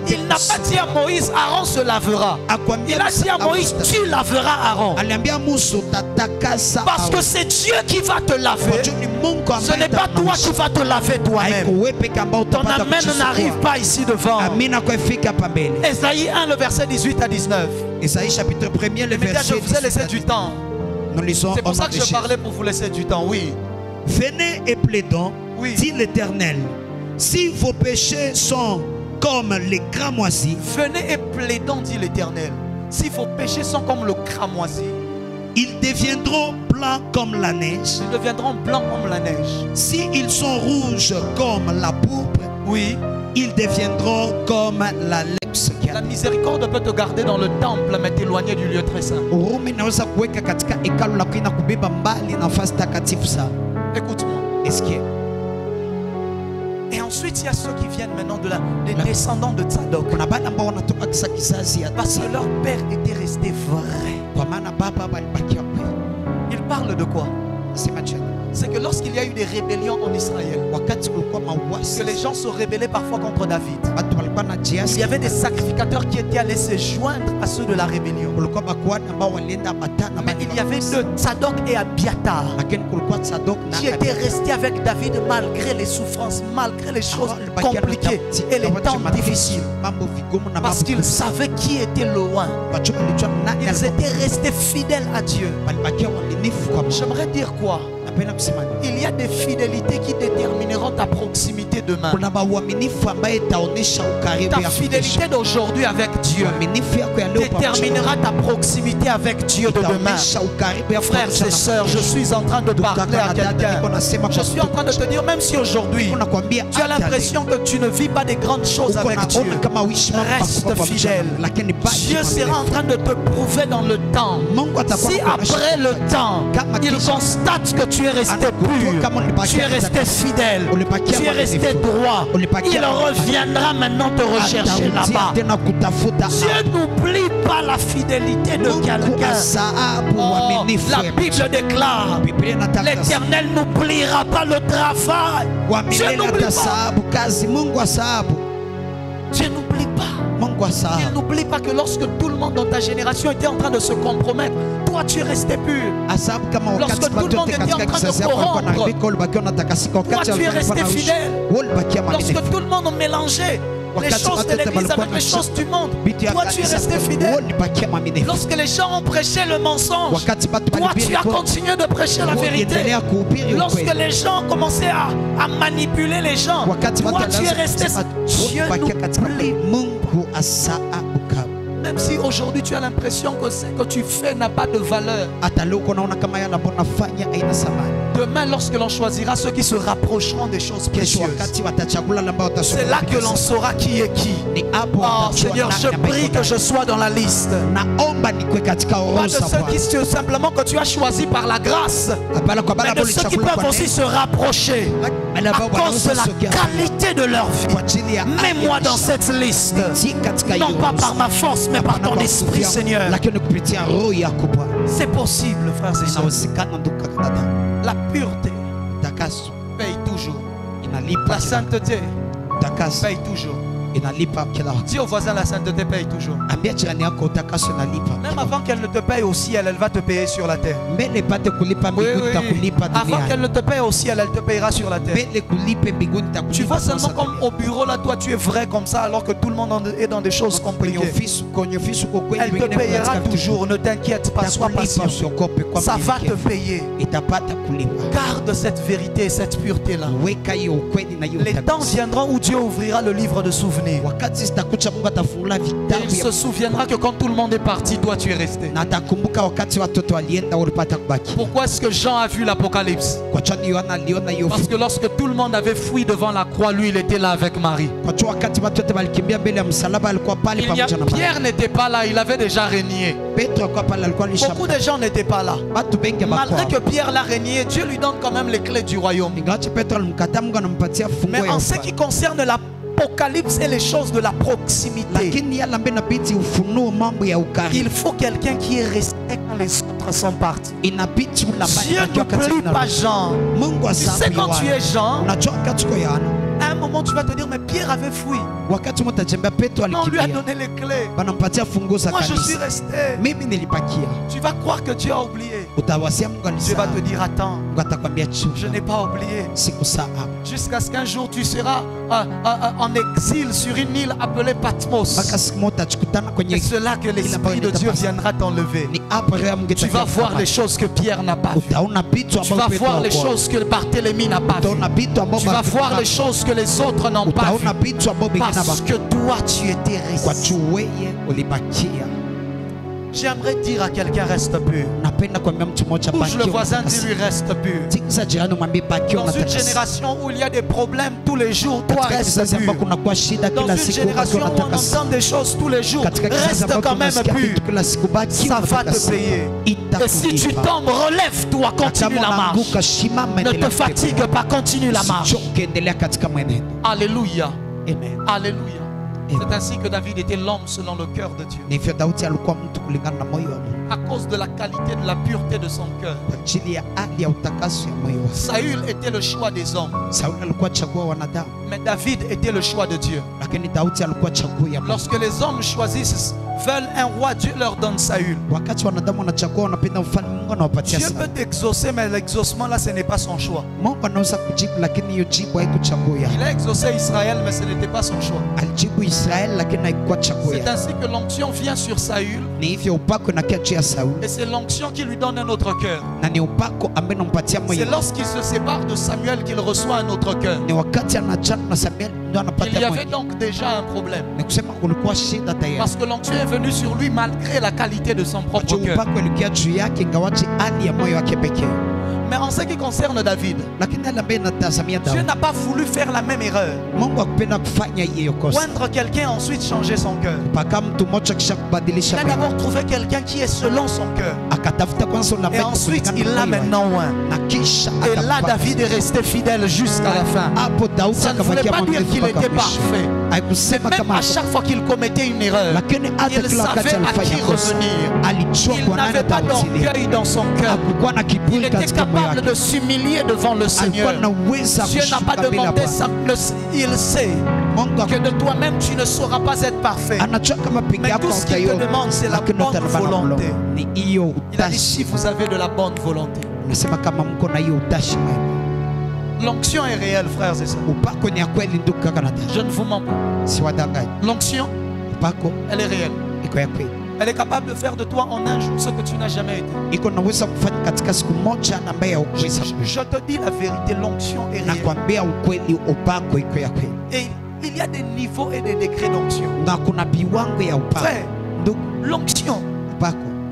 Il n'a pas dit à Moïse, Aaron se lavera. Il a dit à Moïse, tu laveras Aaron. Parce que c'est Dieu qui va te laver. Ce n'est pas toi qui vas te laver toi-même. Ton amen n'arrive pas ici devant. Ésaïe 1, le verset 18 à 19. Ésaïe chapitre 1er, le verset 18. Je vous ai laissé du temps. C'est pour ça que je parlais pour vous laisser du temps, oui. Venez et plaidons, dit l'Éternel. Si vos péchés sont comme les cramoisis, venez et plaidons, dit l'Éternel. Si vos péchés sont comme le cramoisi, ils deviendront blancs comme la neige. Ils deviendront blancs comme la neige. Si ils sont rouges comme la pourpre, oui, ils deviendront comme la lèpre. La miséricorde peut te garder dans le temple, mais t'éloigner du lieu très saint. Écoute-moi. Et ensuite, il y a ceux qui viennent maintenant des descendants de Tzadok. Parce que leur père était resté vrai. Il parle de quoi? C'est que lorsqu'il y a eu des rébellions en Israël, que les gens se rebellaient parfois contre David, il y avait des sacrificateurs qui étaient allés se joindre à ceux de la rébellion. Mais il y avait deux, Tzadok et Abiatar, qui étaient restés avec David malgré les souffrances, malgré les choses compliquées et les temps difficiles. Parce qu'ils savaient qui était loin. Ils étaient restés fidèles à Dieu. J'aimerais dire quoi? Il y a des fidélités qui détermineront ta proximité demain. Ta fidélité d'aujourd'hui avec Dieu déterminera ta proximité avec Dieu de demain. Frères et sœurs, je suis en train de parler à quelqu'un. Je suis en train de te dire, même si aujourd'hui tu as l'impression que tu ne vis pas des grandes choses avec Dieu, reste fidèle. Dieu sera en train de te prouver dans le temps. Si après le temps, il constate que tu es resté pur, tu es resté fidèle, tu es resté droit, il reviendra maintenant te rechercher là-bas. Dieu n'oublie pas la fidélité de quelqu'un. La Bible déclare, l'Éternel n'oubliera pas le travail. Dieu n'oublie pas. Dieu n'oublie pas. Il n'oublie pas que lorsque tout le monde dans ta génération était en train de se compromettre, toi tu es resté pur. Lorsque tout le monde était en train de corrompre, toi tu es resté fidèle. Lorsque tout le monde mélangeait les choses de l'église avec les choses du monde, toi tu es resté fidèle. Lorsque les gens ont prêché le mensonge, toi tu as continué de prêcher la vérité. Lorsque les gens ont commencé à manipuler les gens, toi tu es resté. Dieu n'oublie. Même si aujourd'hui tu as l'impression que ce que tu fais n'a pas de valeur. Demain, lorsque l'on choisira ceux qui se rapprocheront des choses précieuses, c'est là que l'on saura qui est qui. Oh Seigneur, je prie que je sois dans la liste. Pas de ceux qui simplement que tu as choisi par la grâce, mais de ceux qui peuvent aussi se rapprocher à cause de la qualité de leur vie. Mets-moi dans cette liste, non pas par ma force, mais par ton esprit, Seigneur. C'est possible, frères et sœurs. La pureté paye toujours. La sainteté paye toujours. Dis au voisin, la sainteté paye toujours. Même avant qu'elle ne te paye au ciel, elle va te payer sur la terre. Oui, oui. Avant qu'elle ne te paye au ciel, elle te payera sur la terre. Tu vois seulement comme au bureau là, toi tu es vrai comme ça, alors que tout le monde est dans des choses compliquées. Elle te payera toujours, ne t'inquiète pas, sois patient. Ça va te payer. Garde cette vérité, cette pureté là. Les temps viendront où Dieu ouvrira le livre de souvenirs. Il se souviendra que quand tout le monde est parti, toi tu es resté. Pourquoi est-ce que Jean a vu l'Apocalypse? Parce que lorsque tout le monde avait fui devant la croix, lui il était là avec Marie. Pierre n'était pas là, il avait déjà régné. Beaucoup de gens n'étaient pas là. Malgré que Pierre l'a régné, Dieu lui donne quand même les clés du royaume. Mais en ce qui concerne l'Apocalypse et les choses de la proximité, il faut quelqu'un qui est resté quand les autres sont partis. Dieu ne plie pas Jean. Tu sais quand tu es Jean, à un moment tu vas te dire mais Pierre avait fui. On lui a donné les clés. Moi je suis resté. Tu vas croire que Dieu a oublié. Dieu va te dire attends, je n'ai pas oublié. Jusqu'à ce qu'un jour tu seras en exil sur une île appelée Patmos. Et c'est là que l'Esprit de Dieu viendra t'enlever. Tu vas voir les choses que Pierre n'a pas vues. Tu vas voir les choses que Barthélemy n'a pas vues. Tu vas voir les choses que les autres n'ont pas vues. Parce que toi tu étais resté. J'aimerais dire à quelqu'un reste pur. Bouge le voisin, dis-lui reste pur. Dans une génération où il y a des problèmes tous les jours, toi reste pur. Dans une génération où on entend des choses tous les jours, reste quand même pur. Ça va te payer. Et si tu tombes, relève-toi, continue la marche. Ne te fatigue pas, continue la marche. Alléluia. Alléluia. C'est ainsi que David était l'homme selon le cœur de Dieu. À cause de la qualité, de la pureté de son cœur. Saül était le choix des hommes. Mais David était le choix de Dieu. Lorsque les hommes choisissent, veulent un roi, Dieu leur donne Saül. Dieu peut t'exaucer, mais l'exaucement là, ce n'est pas son choix. Il a exaucé Israël, mais ce n'était pas son choix. C'est ainsi que l'onction vient sur Saül. Et c'est l'onction qui lui donne un autre cœur. C'est lorsqu'il se sépare de Samuel qu'il reçoit un autre cœur. Il y avait donc déjà un problème. Parce que l'onction est venue sur lui malgré la qualité de son propre cœur. Mais en ce qui concerne David, Dieu n'a pas voulu faire la même erreur. Oindre quelqu'un, ensuite changer son cœur. Il a d'abord trouvé quelqu'un qui est selon son cœur. Et ensuite, il l'a maintenant oint. Et là, David est resté fidèle jusqu'à la fin. Ça ne voulait pas dire qu'il était parfait. Mais même à chaque fois qu'il commettait une erreur, il savait à qui revenir. Il n'avait pas d'orgueil dans son cœur. Il était capable de s'humilier devant le Seigneur. Dieu n'a pas demandé ça. Il sait que de toi-même tu ne sauras pas être parfait. Mais tout ce qu'il te demande, c'est la bonne volonté. Il a dit si vous avez de la bonne volonté. L'onction est réelle, frères et sœurs. Je ne vous mens pas. L'onction, elle est réelle. Elle est capable de faire de toi en un jour ce que tu n'as jamais été. Je te dis la vérité, l'onction est réelle. Et il y a des niveaux et des décrets d'onction. Frère, L'onction,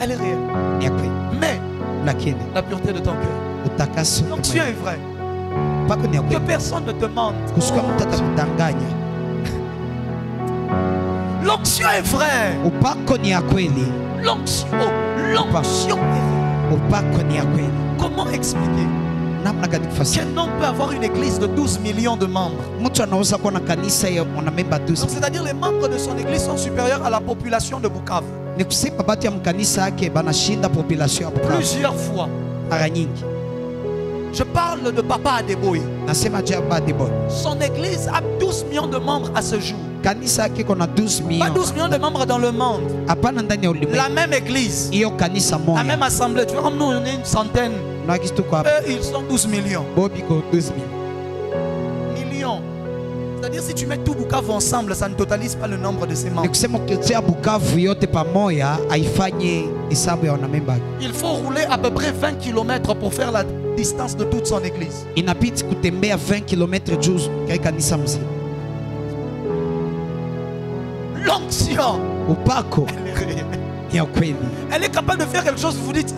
elle est réelle. Mais la pureté de ton cœur. L'onction est vraie. Que personne ne te mente. L'onction est vraie. L'onction est vraie. Comment expliquer qu'un homme peut avoir une église de 12 millions de membres? Donc c'est-à-dire les membres de son église sont supérieurs à la population de Bukavu. Plusieurs fois. Je parle de Papa Adeboye. Son église a 12 millions de membres à ce jour. Pas 12 millions de membres dans le monde. La même église, la même assemblée. Tu vois, comme nous, on est une centaine. Eux, ils sont 12 millions. Millions. C'est-à-dire, si tu mets tout Bukavu ensemble, ça ne totalise pas le nombre de ses membres. Il faut rouler à peu près 20 km pour faire la distance de toute son église. L'onction, elle est capable de faire quelque chose. Vous dites,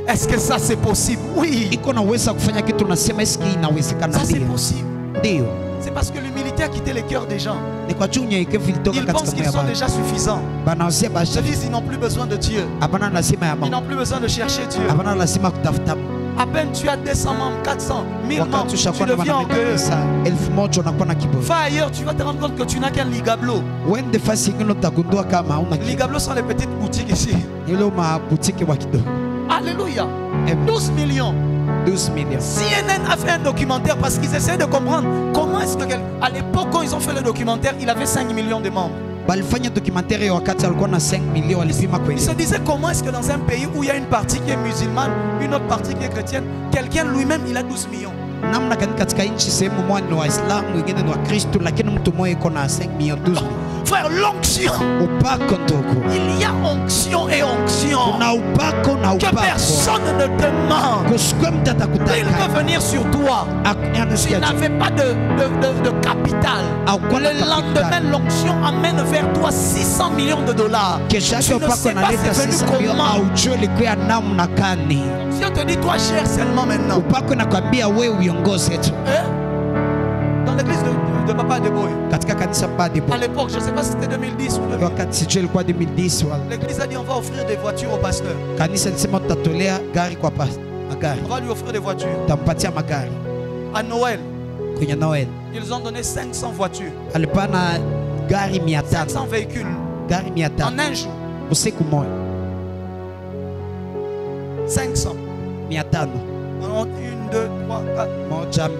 est-ce que ça c'est possible? Oui. Ça c'est possible. C'est parce que l'humilité a quitté les cœurs des gens. Ils pensent qu'ils sont déjà suffisants. Ils disent qu'ils n'ont plus besoin de Dieu. Ils n'ont plus besoin de chercher Dieu. À peine tu as 200 membres, 400, 1000 membres, tu deviens orgueilleux. Va ailleurs, tu vas te rendre compte que tu n'as qu'un ligablo. Ligablo sont les petites boutiques ici. Alléluia. 12 millions. 12 millions. CNN a fait un documentaire parce qu'ils essaient de comprendre comment est-ce que, à l'époque quand ils ont fait le documentaire, il avait 5 millions de membres. Il se disait comment est-ce que dans un pays où il y a une partie qui est musulmane, une autre partie qui est chrétienne, quelqu'un lui-même il a 12 millions. Frère, l'onction. Il y a onction et onction. Que personne ne te ment. Il peut venir sur toi. Tu n'avais pas de capital. Le lendemain, l'onction amène vers toi 600 millions de dollars. Tu ne sais pas c'est venu comment. Si on te dit toi cher seulement maintenant. Dans l'église de Papa Adeboye. À l'époque, je ne sais pas si c'était 2010 ou 2010. L'église a dit on va offrir des voitures au pasteur. On va lui offrir des voitures. À Noël, ils ont donné 500 voitures. 500 véhicules. En un jour. 500. 1, 2, 3, 4.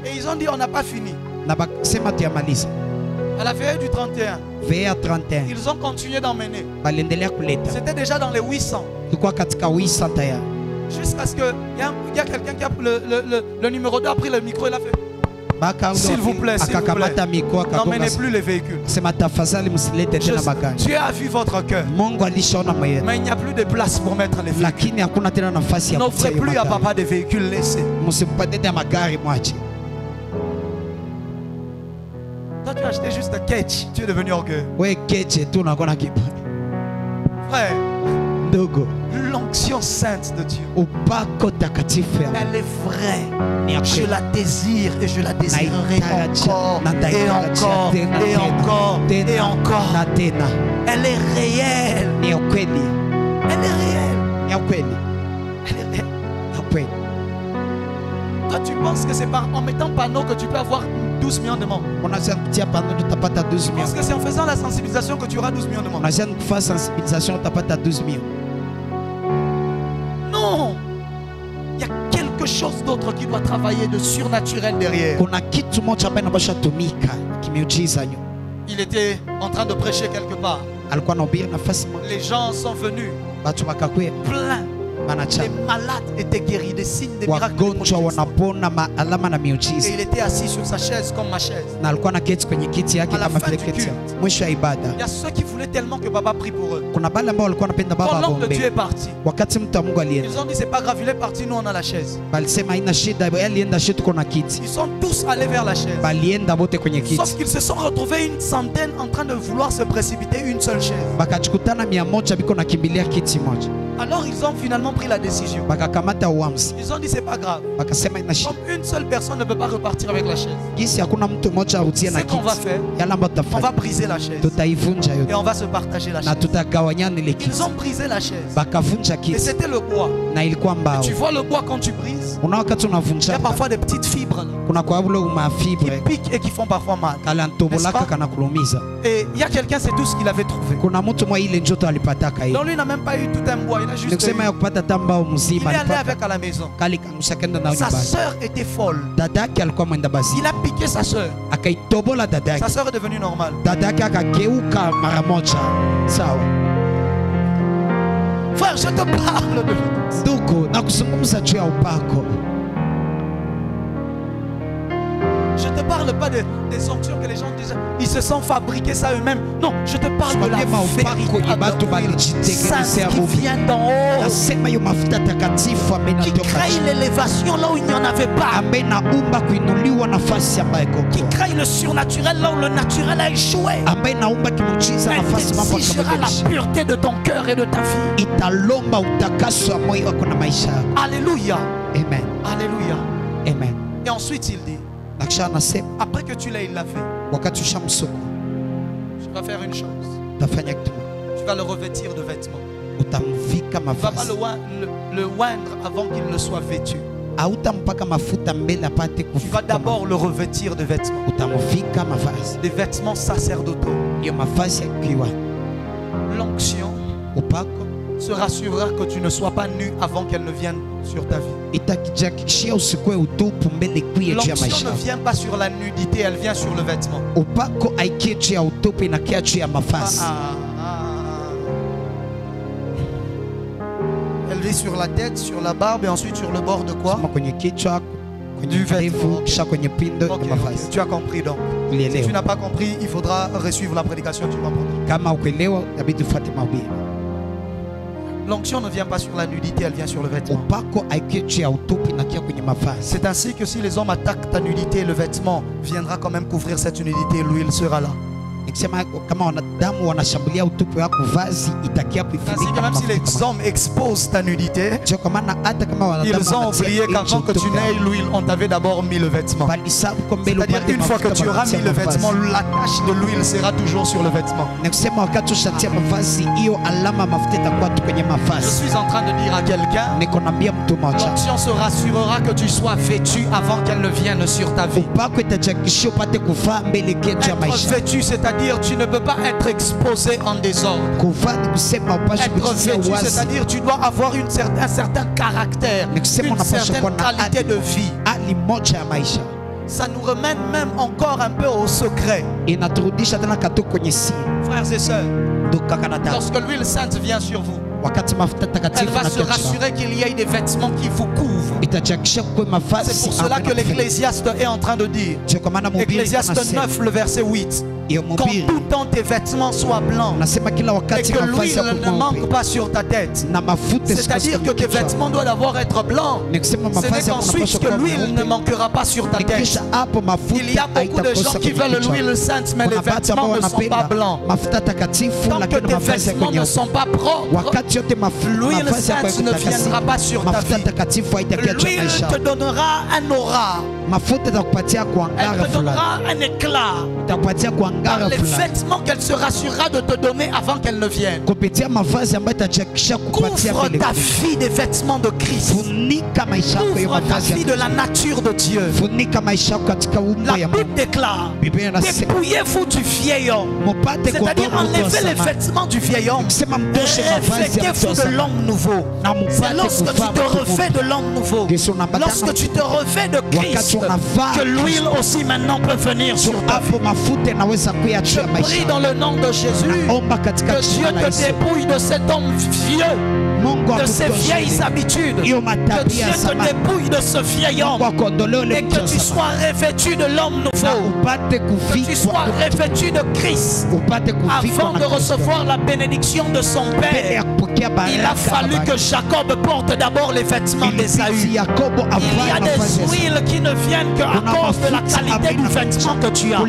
Et ils ont dit on n'a pas fini. À la veille du 31, ils ont continué d'emmener. C'était déjà dans les 800. Jusqu'à ce qu'il y a quelqu'un qui a pris le numéro 2, a pris le micro et l'a fait. S'il vous plaît, n'emmenez plus les véhicules. Dieu a vu votre cœur. Mais il n'y a plus de place pour mettre les véhicules. N'offrez plus à papa des véhicules laissés. Toi tu as acheté juste un catch, tu es devenu orgueilleux. Frère, l'onction sainte de Dieu, elle est vraie. Je la désire et je la désirerai encore et encore et encore et encore. Elle est réelle. Elle est réelle. Elle est réelle. Toi tu penses que c'est en mettant panneau que tu peux avoir 12 millions de membres. Tu penses que c'est en faisant la sensibilisation que tu auras 12 millions de membres. Non. Il y a quelque chose d'autre qui doit travailler de surnaturel derrière. Il était en train de prêcher quelque part. Les gens sont venus pleins. Les malades étaient guéris, des signes, des miracles. Et il était assis sur sa chaise comme ma chaise. À la fin du culte, il y a ceux qui voulaient tellement que Baba prie pour eux. Quand l'homme de Dieu est parti, ils ont dit c'est pas grave, il est parti, nous on a la chaise. Ils sont tous allés vers la chaise. Sauf qu'ils se sont retrouvés une centaine en train de vouloir se précipiter une seule chaise. Alors ils ont finalement pris la décision. Ils ont dit c'est pas grave. Comme une seule personne ne peut pas repartir avec la chaise, ce qu'on va faire, on va briser la chaise et on va se partager la chaise. Ils ont brisé la chaise et c'était le bois. Et tu vois le bois quand tu brises, il y a parfois des petites fibres qui piquent et qui font parfois mal. Et il y a quelqu'un, c'est tout ce qu'il avait trouvé. Donc lui n'a même pas eu tout un bois, il a juste il est allé avec à la maison. Sa soeur était folle. Il a piqué sa soeur. Sa soeur est devenue normale. Frère, je te parle de je ne te parle pas des onctions que les gens disent. Ils se sont fabriqués ça eux-mêmes. Non, je te parle de la vérité sainte qui vient d'en haut, qui crée l'élévation là où il n'y en avait pas, qui crée le surnaturel là où le naturel a échoué. Elle exigera la pureté de ton cœur et de ta vie. Alléluia. Amen. Alléluia. Amen. Et ensuite il dit, après que tu l'as, il l'a fait. Tu vas faire une chose. Tu vas le revêtir de vêtements. Tu ne vas pas le oindre avant qu'il ne soit vêtu. Tu vas d'abord le revêtir de vêtements. Des vêtements sacerdotaux. L'onction se rassurera que tu ne sois pas nu avant qu'elle ne vienne sur ta vie. L'onction ne vient pas sur la nudité, elle vient sur le vêtement. Elle vient sur la tête, sur la barbe et ensuite sur le bord de quoi? Du vêtement. Okay. Tu as compris donc. Si tu n'as pas compris, il faudra resuivre la prédication, tu vas comprendre. L'onction ne vient pas sur la nudité, elle vient sur le vêtement. C'est ainsi que si les hommes attaquent ta nudité, le vêtement viendra quand même couvrir cette nudité, l'huile sera là. Ainsi que même si les hommes exposent ta nudité, ils ont oublié qu'avant que tu n'aies l'huile, on t'avait d'abord mis le vêtement. C'est-à-dire qu'une fois que tu auras mis le vêtement, la tache de l'huile sera toujours sur le vêtement. Je suis en train de dire à quelqu'un, l'onction se rassurera que tu sois vêtu avant qu'elle ne vienne sur ta vie. Être vêtu, c'est-à-dire tu ne peux pas être exposé en désordre. Être vêtu, c'est-à-dire tu dois avoir un certain caractère, une certaine qualité de vie. Ça nous ramène même encore un peu au secret. Frères et sœurs, lorsque l'huile sainte vient sur vous, elle va se rassurer qu'il y ait des vêtements qui vous couvrent. C'est pour cela que l'Ecclésiaste est en train de dire, Ecclésiaste 9, le verset 8, qu'en tout temps tes vêtements soient blancs et que l'huile ne manque pas sur ta tête. C'est-à-dire que tes vêtements doivent d'abord être blancs. Ce n'est qu'ensuite que l'huile ne manquera pas sur ta tête. Il y a beaucoup de gens qui veulent l'huile sainte, mais les vêtements ne sont pas blancs. Tant que tes vêtements ne sont pas propres, l'huile sainte ne viendra pas sur ta vie. L'huile te donnera un aura. Elle te donnera un éclat. Par les vêtements qu'elle se rassurera de te donner avant qu'elle ne vienne. Couvre ta vie des vêtements de Christ. Couvre ta vie de la nature de Dieu. La Bible déclare, dépouillez-vous du vieil homme. C'est-à-dire enlevez les vêtements du vieil homme. Revêtez-vous de l'homme nouveau. C'est lorsque tu te refais de l'homme nouveau, lorsque tu te refais de Christ, que l'huile aussi maintenant peut venir sur ta vie. Je prie dans le nom de Jésus que Dieu te dépouille de cet homme vieux, de ses vieilles habitudes, que Dieu te dépouille de ce vieil homme et que tu sois revêtu de l'homme nouveau, que tu sois revêtu de Christ. Avant de recevoir la bénédiction de son Père, il a fallu que Jacob porte d'abord les vêtements d'Ésaü. Il y a des huiles qui ne viennent qu'à cause de la qualité du vêtement que tu as.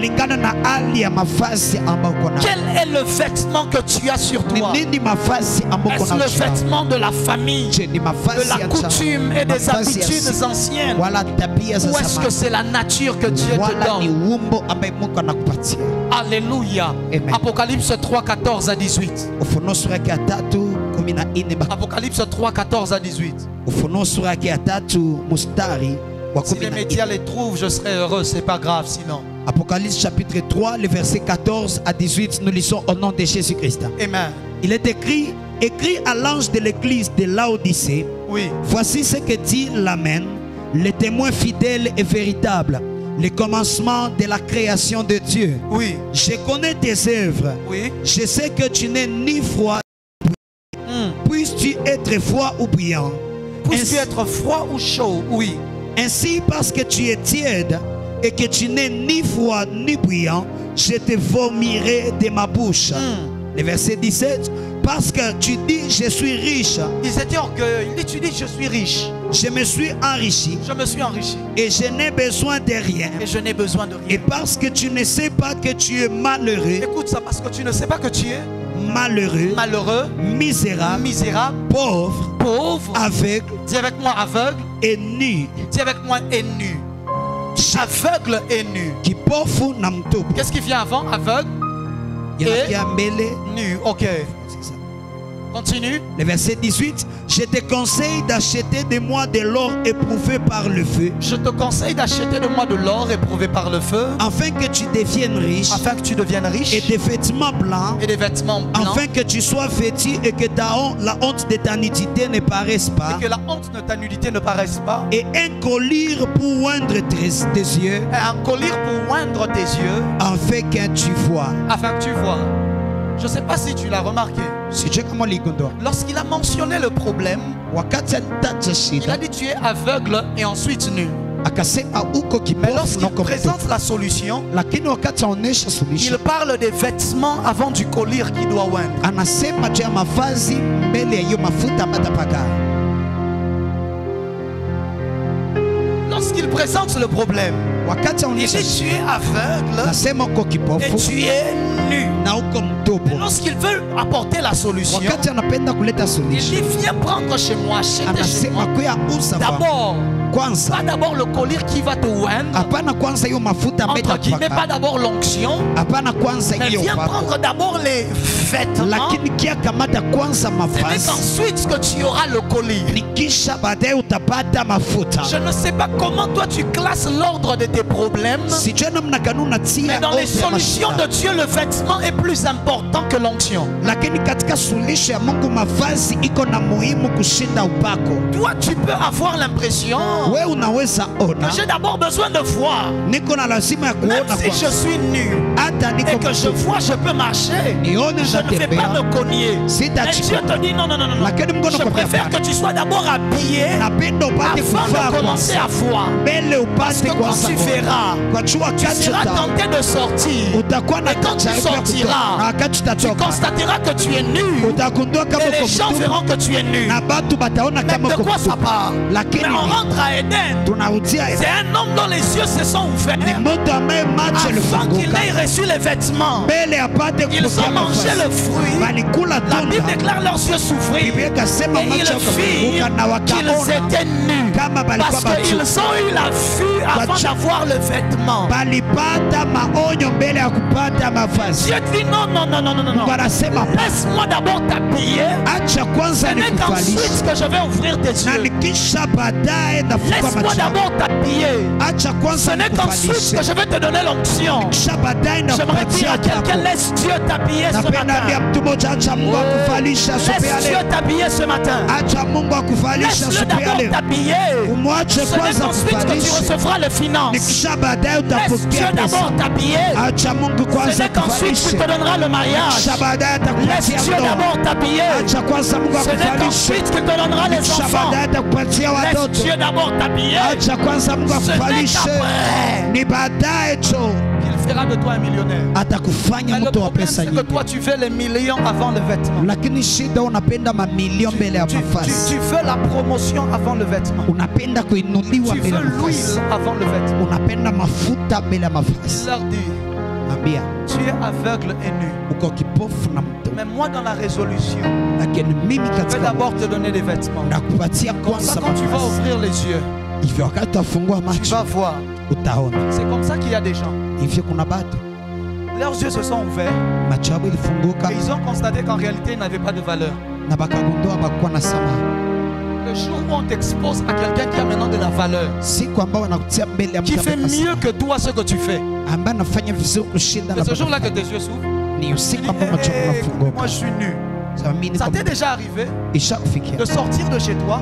Quel est le vêtement que tu as sur toi? Est-ce le vêtement de la famille, de la coutume et des habitudes anciennes? Ou est-ce que c'est la nature que Dieu te donne? Alléluia. Apocalypse 3, 14 à 18. Apocalypse 3, 14 à 18. Si les médias les trouvent, je serai heureux, c'est pas grave sinon. Apocalypse chapitre 3, le verset 14 à 18, nous lisons au nom de Jésus-Christ. Amen. Il est écrit à l'ange de l'église de Laodicée, oui. Voici ce que dit l'Amen, le témoin fidèle et véritable, le commencement de la création de Dieu. Oui. Je connais tes œuvres. Oui. Je sais que tu n'es ni froid. Puisses-tu être froid ou brillant? Puisses-tu être froid ou chaud? Oui. Ainsi, parce que tu es tiède et que tu n'es ni froid ni brillant, je te vomirai de ma bouche. Le verset 17. Parce que tu dis je suis riche. Ils étaient orgueilleux. Tu dis je suis riche. Je me suis enrichi. Je me suis enrichi. Et je n'ai besoin de rien. Et je n'ai besoin de rien. Et parce que tu ne sais pas que tu es malheureux. Écoute ça, parce que tu ne sais pas que tu es malheureux, misérable, pauvre, aveugle. Dis avec moi aveugle. Et nu. Dis avec moi et nu. Aveugle et nu. Qu'est-ce qui vient avant? Aveugle et nu. Ok. Continue. Le verset 18. Je te conseille d'acheter de moi de l'or éprouvé par le feu. Je te conseille d'acheter de moi de l'or éprouvé par le feu. Afin que tu deviennes riche. Afin que tu deviennes riche. Et des vêtements blancs. Et des vêtements blancs. Afin que tu sois vêtu et que la honte de ta nudité ne paraisse pas. Et que la honte de ta nudité ne paraisse pas. Et un collier pour oindre tes yeux. Et un collier pour oindre tes yeux. Afin que tu vois. Afin que tu vois. Je ne sais pas si tu l'as remarqué. Lorsqu'il a mentionné le problème, il a dit tu es aveugle et ensuite nu. Mais lorsqu'il présente la solution, il parle des vêtements avant du collier qui doit oindre. Lorsqu'il présente le problème, il dit tu es aveugle et tu es nu. Mais lorsqu'il veut apporter la solution, il dit viens prendre chez moi, acheter chez moi. D'abord, pas d'abord le collier qui va te oindre, entre guillemets, pas d'abord l'onction, mais viens prendre d'abord les vêtements, et qu'ensuite que tu auras le collier. Je ne sais pas comment toi tu classes l'ordre de tes problèmes, mais dans les solutions de Dieu, le vêtement est plus important que l'onction. Toi tu peux avoir l'impression que j'ai d'abord besoin de voir. Même si je suis nu et que je vois, je peux marcher, je ne vais pas me cogner. Mais Dieu te dit non, non, non, non. Je préfère que tu sois d'abord habillé avant de commencer à voir. Parce que quand tu verras, tu seras tenté de sortir. Et quand tu sortiras, tu constateras que tu es nu. Et les gens verront que tu es nu. Mais de quoi ça parle? Mais on rentre à Éden. C'est un homme dont les yeux se sont ouverts afin qu'il ait reçu les vêtements. Ils ont mangé le fruit. La Bible déclare leurs yeux s'ouvrir. Et ils virent qu'ils étaient nus. Parce qu'ils ont eu la vue avant d'avoir le vêtement. Dieu dit non, non, non, non, non, non. Laisse-moi d'abord t'habiller. Ce n'est qu'ensuite que je vais ouvrir tes yeux. Laisse-moi d'abord t'habiller. Ce n'est qu'ensuite que je vais te donner l'onction. J'aimerais dire à quelqu'un, laisse Dieu t'habiller ce matin. Laisse Dieu t'habiller ce matin. Laisse-le d'abord t'habiller. Ce n'est qu'ensuite que tu recevras les finances. Laisse Dieu d'abord t'habiller. Ce n'est qu'ensuite qu'il te donnera le mariage. Laisse Dieu d'abord t'habiller. Ce n'est qu'ensuite qu'il te donnera les enfants. Laisse Dieu d'abord t'habiller. Ce n'est qu'après qu'il fera de toi un millionnaire. Mais le problème c'est que toi tu fais les millions avant le vêtement. Tu fais la promotion avant le vêtement. Tu veux l'huile avant le vêtement. Il leur dit, tu es aveugle et nu. Mais moi dans la résolution, je vais d'abord te donner des vêtements. Comme ça quand tu vas ouvrir les yeux, tu vas voir. C'est comme ça qu'il y a des gens. Leurs yeux se sont ouverts et ils ont constaté qu'en réalité ils n'avaient pas de valeur. Le jour où on t'expose à quelqu'un qui a maintenant de la valeur, qui fait mieux que toi ce que tu fais, c'est ce jour-là que tes yeux s'ouvrent. Moi je suis nu. Ça t'est déjà arrivé de sortir de chez toi,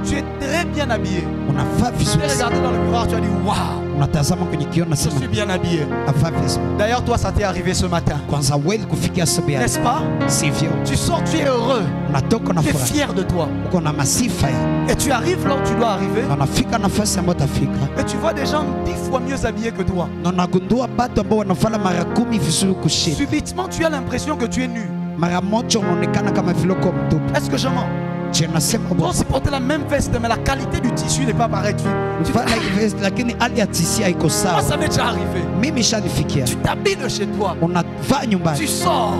tu es très bien habillé. Tu t'es regardé dans le miroir, tu as dit waouh, je suis bien habillé. D'ailleurs toi ça t'est arrivé ce matin, n'est-ce pas? Tu sors, tu es heureux, tu es fier de toi. Et tu arrives là où tu dois arriver, et tu vois des gens 10 fois mieux habillés que toi. Subitement tu as l'impression que tu es nu. Est-ce que je mens? Tu dois aussi porter la même veste, mais la qualité du tissu n'est pas pareille. Moi, ça m'est déjà arrivé. Tu t'habilles de chez toi. Tu sors.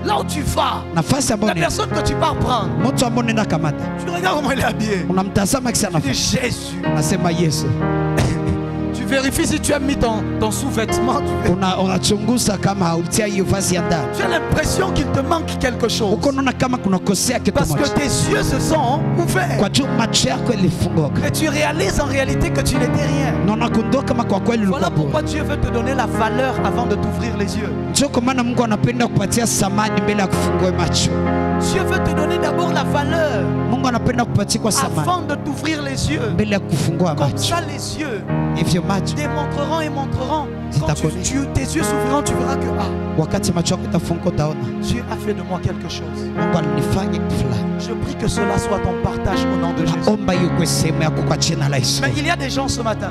Là où tu vas, la personne que tu pars prendre, tu regardes comment il est habillé. Tu dis Jésus. Tu vérifies si tu as mis ton sous-vêtement. Tu as l'impression qu'il te manque quelque chose. Parce que tes yeux se sont ouverts. Et tu réalises en réalité que tu n'étais rien. Voilà pourquoi Dieu veut te donner la valeur avant de t'ouvrir les yeux. Dieu veut te donner d'abord la valeur avant de t'ouvrir les yeux. Comme ça les yeux démontreront et montreront. Quand tes yeux s'ouvriront, tu verras que Dieu a fait de moi quelque chose. Je prie que cela soit ton partage au nom de Jésus. Mais il y a des gens ce matin,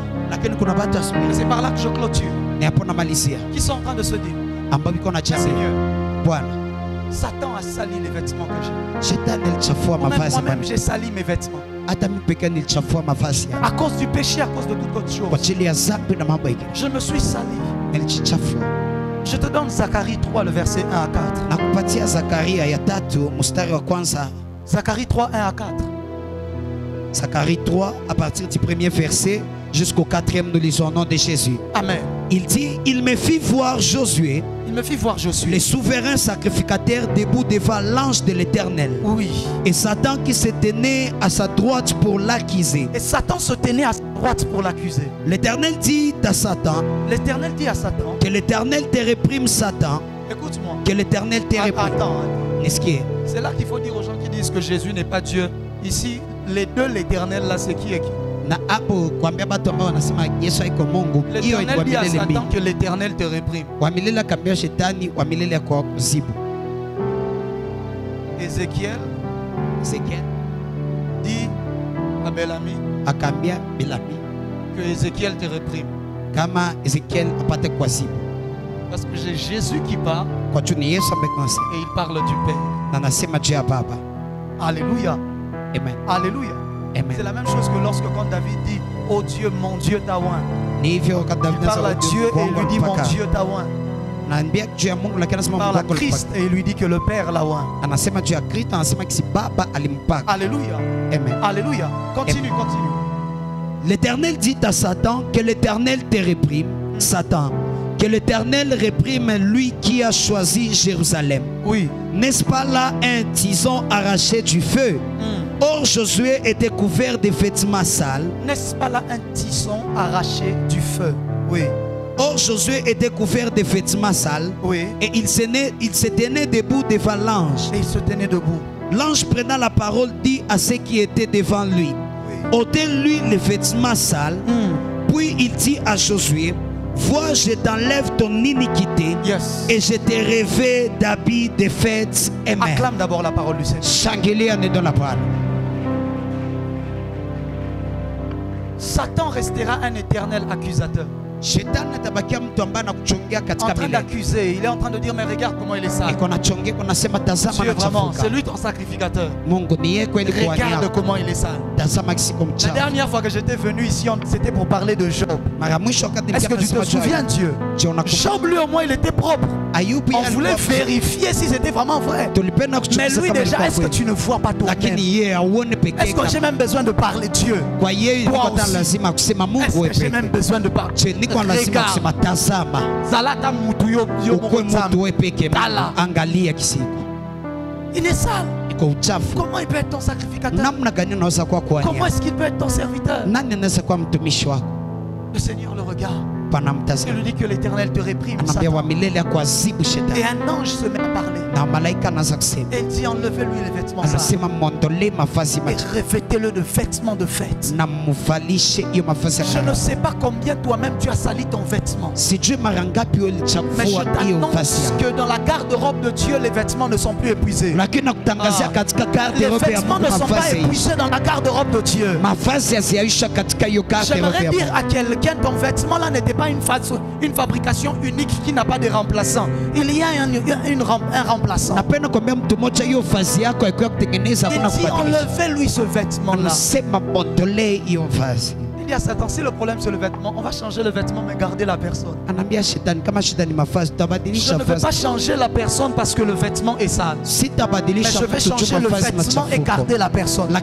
c'est par là que je clôture, qui sont en train de se dire Seigneur, Satan a sali les vêtements que j'ai. Moi-même j'ai sali mes vêtements. À cause du péché, à cause de toute autre chose. Je me suis sali. Je te donne Zacharie 3, le verset 1 à 4. Zacharie 3, 1 à 4. Zacharie 3, à partir du premier verset jusqu'au 4e, nous lisons au nom de Jésus. Amen. Il dit, il me fit voir Josué. Il me fit voir Josué, les souverains sacrificateurs debout devant l'ange de l'Éternel. Oui. Et Satan qui se tenait à sa droite pour l'accuser. Et Satan se tenait à sa droite pour l'accuser. L'Éternel dit à Satan. L'Éternel dit à Satan. Que l'Éternel te réprime, Satan. Écoute-moi. Que l'Éternel te réprime. Attends. C'est là qu'il faut dire aux gens qui disent que Jésus n'est pas Dieu. Ici, les deux, l'Éternel là, c'est qui et qui? L'Éternel dit à Satan que l'Éternel te réprime. Ézéchiel dit à Bélami que Ézéchiel te réprime. Parce que j'ai Jésus qui parle et il parle du Père. Alléluia. Amen. Alléluia. C'est la même chose que lorsque quand David dit oh Dieu, mon Dieu t'a oint. Il parle à Dieu et il lui dit mon Dieu t'a oint. Il parle à Christ et il lui dit que le Père l'a oint. Alléluia. Amen. Alléluia. Continue. L'Éternel dit à Satan que l'Éternel te réprime. Satan, que l'Éternel réprime lui qui a choisi Jérusalem. Oui. N'est-ce pas là un tison arraché du feu? Or Josué était couvert de vêtements sales. N'est-ce pas là un tison arraché du feu? Oui. Or Josué était couvert de vêtements sales. Oui. Et il se tenait debout devant l'ange. Et il se tenait debout. L'ange prenant la parole dit à ceux qui étaient devant lui, ôtez-lui les vêtements sales. Puis il dit à Josué, vois, je t'enlève ton iniquité et je te revêt d'habits de fête. Amen. Acclame d'abord la parole du Seigneur. Changelia ne donne la parole. Satan restera un éternel accusateur. En train d'accuser, il est en train de dire mais regarde comment il est sale. Dieu, vraiment, c'est lui ton sacrificateur. Regarde comment il est sale. La dernière fois que j'étais venu ici, c'était pour parler de Job. Est-ce que tu te souviens, Dieu? Job, lui au moins, il était propre. On voulait vérifier si c'était vraiment vrai. Mais lui déjà, est-ce que tu ne vois pas toi-même? Est-ce que j'ai même besoin de parler Dieu? Toi aussi. Est-ce que j'ai même besoin de parler? Regarde. Zalata mutu yo il est sale. Comment il peut être ton sacrificateur? Comment est-ce qu'il peut être ton serviteur? Le Seigneur le regarde. Il lui dit que l'Éternel te réprime. Et un ange se met à parler. Et il dit enlevez-lui les vêtements sales et revêtez-le de vêtements de fête. Je ne sais pas combien toi-même tu as sali ton vêtement. Mais je t'annonce que dans la garde-robe de Dieu, les vêtements ne sont plus épuisés. Les vêtements ne sont pas épuisés dans la garde-robe de Dieu. J'aimerais dire à quelqu'un, ton vêtement là n'était pas une fabrication unique qui n'a pas de remplaçant. Il y a un remplaçant. Il dit enlevez-lui ce vêtement là. Il dit à Satan, si le problème c'est le vêtement, on va changer le vêtement mais garder la personne. Je ne veux pas changer la personne parce que le vêtement est sale. Mais je vais changer le vêtement et garder la personne. Mais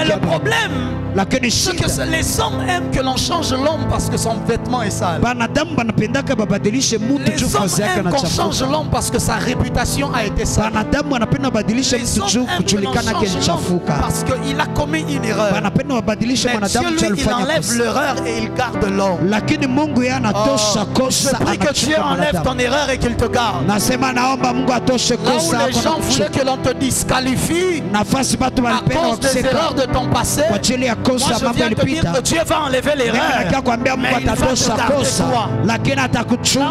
le problème, c'est que les hommes aiment que l'on change l'homme parce que son vêtement est sale. Les hommes aiment qu'on change l'homme parce que sa réputation a été sale. Les hommes aiment que l'on change l'homme parce qu'il a commis une erreur. Mais Dieu, lui, il enlève l'erreur et il garde l'homme. Je prie que Dieu enlève ton erreur et qu'il te garde. Là où les gens voulaient que l'on te disqualifie à cause des erreurs de ton passé, moi je viens te dire que Dieu va enlever l'erreur, mais il va te garder toi. Là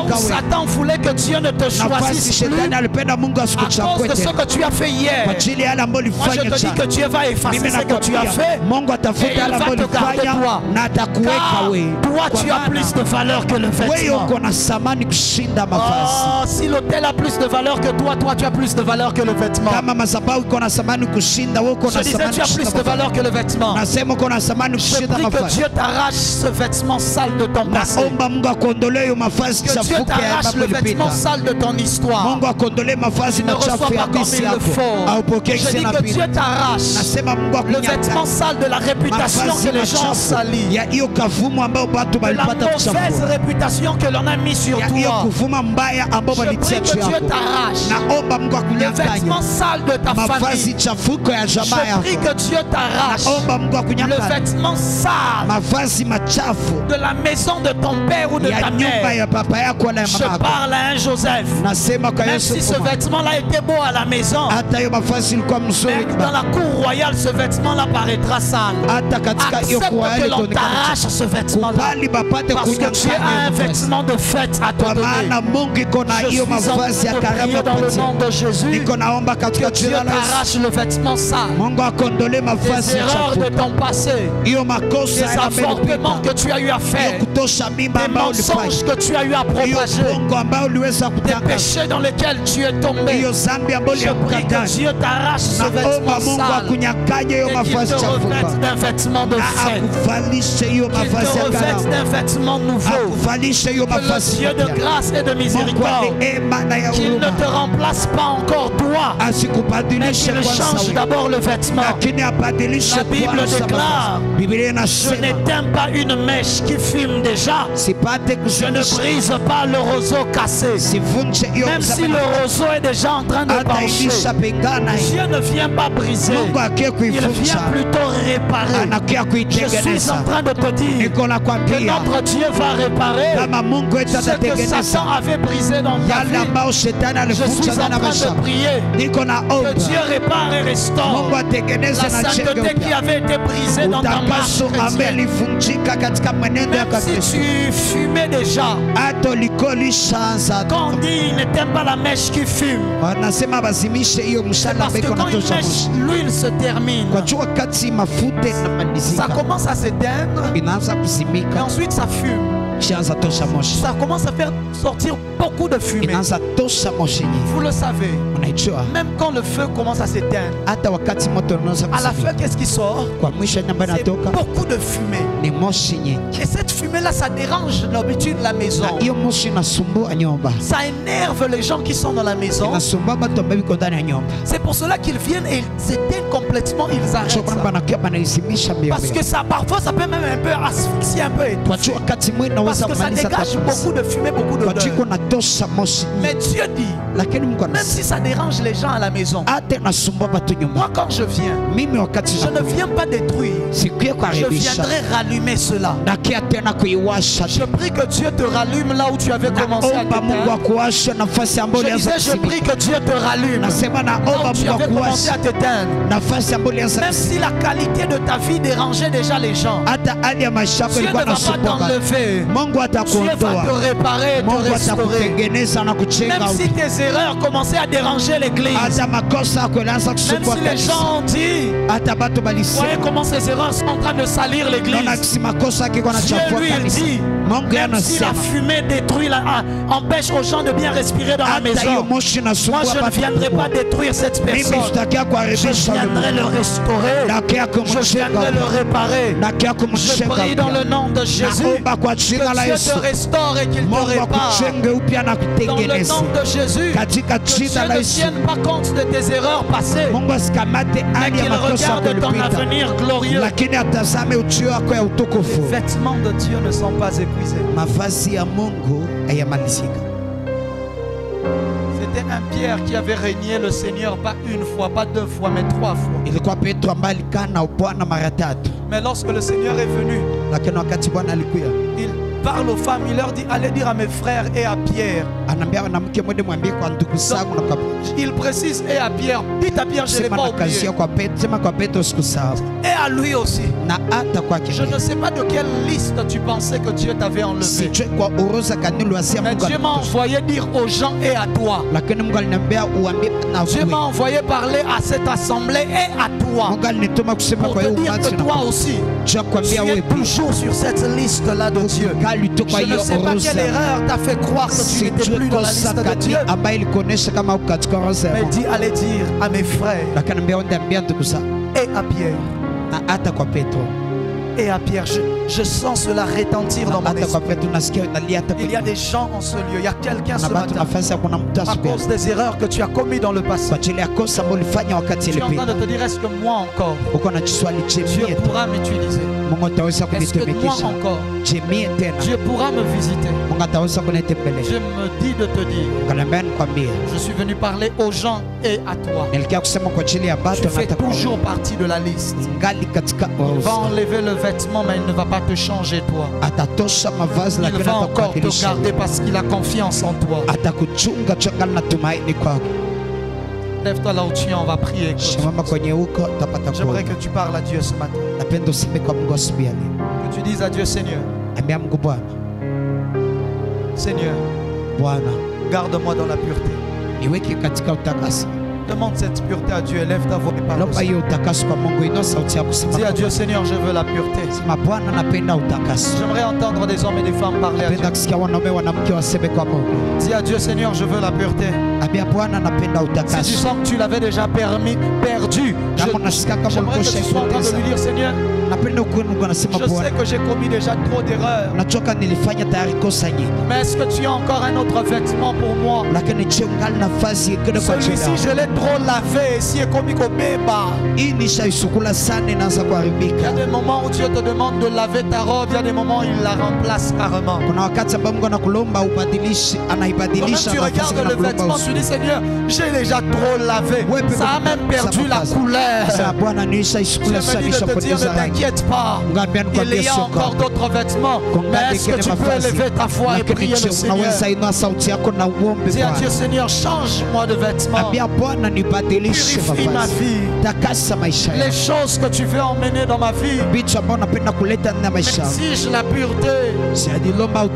où Satan voulait que Dieu ne te choisisse plus à cause de ce que tu as fait hier, moi je te dis que Dieu va effacer ce que tu as fait. Et il va te garder toi. Car toi tu as plus de valeur que le vêtement. Oh, si l'autel a plus de valeur que toi, toi tu as plus de valeur que le vêtement. Je disais tu as plus de valeur que le vêtement. Je prie que Dieu t'arrache ce vêtement sale de ton passé. Que Dieu t'arrache le vêtement sale de ton histoire. Tu ne reçois pas comme il le faut. Je dis que Dieu t'arrache le vêtement sale de la réputation que les gens ont sali, de la mauvaise réputation que l'on a mis sur toi. Je prie que Dieu t'arrache le vêtement sale de ta famille. Je prie que Dieu t'arrache le vêtement sale de la maison de ton père ou de ta mère. Je parle à un Joseph. Même si ce vêtement-là était beau à la maison, même dans la cour royale, ce vêtement-là paraîtra sale. Accepte que l'on t'arrache ce vêtement-là parce que tu as un vêtement de fête à te donner. Je suis en train de prier dans le nom de Jésus que Dieu t'arrache le vêtement sale des erreurs de ton passé, des avortements que tu as eu à faire, des mensonges que tu as eu à propager, des péchés dans lesquels tu es tombé. Je prie que Dieu t'arrache ce vêtement sale et qu'il te revête d'un vêtement de fête, qu'il te revête d'un vêtement nouveau, que le Dieu de grâce et de miséricorde, qu'il ne te remplace pas encore toi, mais qu'il change d'abord le vêtement. La Bible déclare: je n'éteins pas une mèche qui fume déjà, je ne brise pas le roseau cassé. Même si le roseau est déjà en train de pencher, Dieu ne vient pas briser, il vient plutôt réparer. réparer. Je suis en train de te dire que notre Dieu va réparer ce que Satan avait brisé dans ta vie. Je suis en train de prier que Dieu répare et restaure la sainteté qui avait été brisée dans ta marche chrétienne. Même si tu fumais déjà, quand on dit il n'éteint pas la mèche qui fume, c'est parce que quand une mèche, l'huile se termine, ça commence à s'éteindre et ensuite ça fume. Ça commence à faire sortir beaucoup de fumée. Vous le savez, même quand le feu commence à s'éteindre, à la fin, qu'est-ce qui sort? C'est beaucoup de fumée. Et cette fumée-là, ça dérange d'habitude la maison. Ça énerve les gens qui sont dans la maison. C'est pour cela qu'ils viennent et ils s'éteignent complètement, ils arrêtent ça. Parce que ça, parfois, ça peut même un peu asphyxier, un peu étouffer. Parce que ça dégage beaucoup de fumée, beaucoup d'odeur. Mais Dieu dit, même si ça dérange les gens à la maison, moi quand je viens, je ne viens pas détruire. Je viendrai rallumer cela. Je prie que Dieu te rallume là où tu avais commencé à t'éteindre. Je disais, je prie que Dieu te rallume là où tu avais commencé à t'éteindre. Même si la qualité de ta vie dérangeait déjà les gens, Dieu ne va pas t'enlever. Dieu va te réparer, te restaurer. Même si tes erreurs commençaient à déranger l'église, même si les gens ont dit, voyez comment ces erreurs sont en train de salir l'église, Dieu lui dit, même si la fumée détruit, empêche aux gens de bien respirer dans la maison, moi je ne viendrai pas détruire cette personne. Je viendrai le restaurer, je viendrai le réparer. Je prie dans le nom de Jésus que Dieu te restaure et qu'il te répare. Dans le nom de Jésus, que Dieu ne tienne pas compte de tes erreurs passées, mais qu'il regarde ton avenir glorieux. Les vêtements de Dieu ne sont pas épuisés. C'était un Pierre qui avait régné le Seigneur pas une fois, pas deux fois, mais trois fois. Mais lorsque le Seigneur est venu, il parle aux femmes, il leur dit, allez dire à mes frères et à Pierre. Donc, il précise et à Pierre, dites à Pierre, je ne l'ai pas oublié. Et à lui aussi. Je ne sais pas de quelle liste tu pensais que Dieu t'avait enlevé. Mais Dieu m'a envoyé dire aux gens et à toi. Dieu m'a envoyé parler à cette assemblée et à toi. Pour te dire que toi aussi, tu es toujours sur cette liste-là de Dieu. Je ne sais pas quelle erreur t'a fait croire que tu n'étais plus dans la liste de Dieu. Mais dis, allez dire à mes frères et à Pierre. Et à Pierre, je sens cela retentir dans mon esprit. Il y a des gens en ce lieu, il y a quelqu'un ce matin, à cause des erreurs que tu as commises dans le passé. Tu es en train de te dire, est-ce que moi encore, Dieu pourra m'utiliser? Est-ce que moi encore, Dieu pourra me visiter? Je me dis de te dire, je suis venu parler aux gens et à toi. Tu fais toujours partie de la liste. Il va enlever le vêtement, mais il ne va pas te changer toi. Il va encore te garder parce qu'il a confiance en toi. Lève-toi là où tu es, on va prier. J'aimerais que tu parles à Dieu ce matin. Que tu dises à Dieu, Seigneur, Seigneur, garde-moi dans la pureté. Demande cette pureté à Dieu, élève ta voix et parle. Dis à Dieu, Seigneur, je veux la pureté. J'aimerais entendre des hommes et des femmes parler à Dieu. Dis à Dieu, Seigneur, je veux la pureté. Si tu sens que tu l'avais déjà perdu, j'aimerais que tu sois en train de lui dire, Seigneur, je sais que j'ai commis déjà trop d'erreurs. Mais est-ce que tu as encore un autre vêtement pour moi? Celui-ci, je l'ai trop lavé. Si est comme Beba. Il y a des moments où Dieu te demande de laver ta robe. Il y a des moments où il la remplace carrément. Toi-même, tu regardes le vêtement, tu dis Seigneur, j'ai déjà trop lavé. Ça a même perdu la couleur. Je me dis de te dire, ne t'inquiète pas. Il y a encore d'autres vêtements. Mais est-ce que tu peux élever ta foi et prier le Seigneur? Dis à Dieu, Seigneur, change-moi de vêtements. Purifie ma vie. Les choses que tu veux emmener dans ma vie, exige la pureté.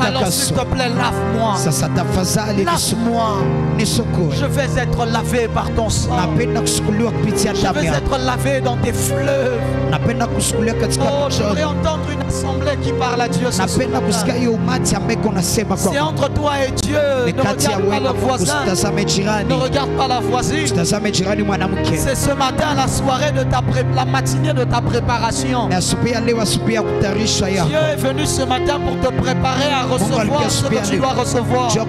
Alors s'il te plaît, lave-moi. Lave-moi. Je vais être lavé par ton sang. Je vais être lavé dans tes fleuves. Oh, je voudrais entendre une assemblée qui parle à Dieu ce soir. C'est entre toi et Dieu. Ne regarde pas le voisin. Ne regarde pas la voisine. C'est ce matin la soirée de la matinée de ta préparation. Dieu est venu ce matin pour te préparer à recevoir ce que tu dois recevoir. Dieu,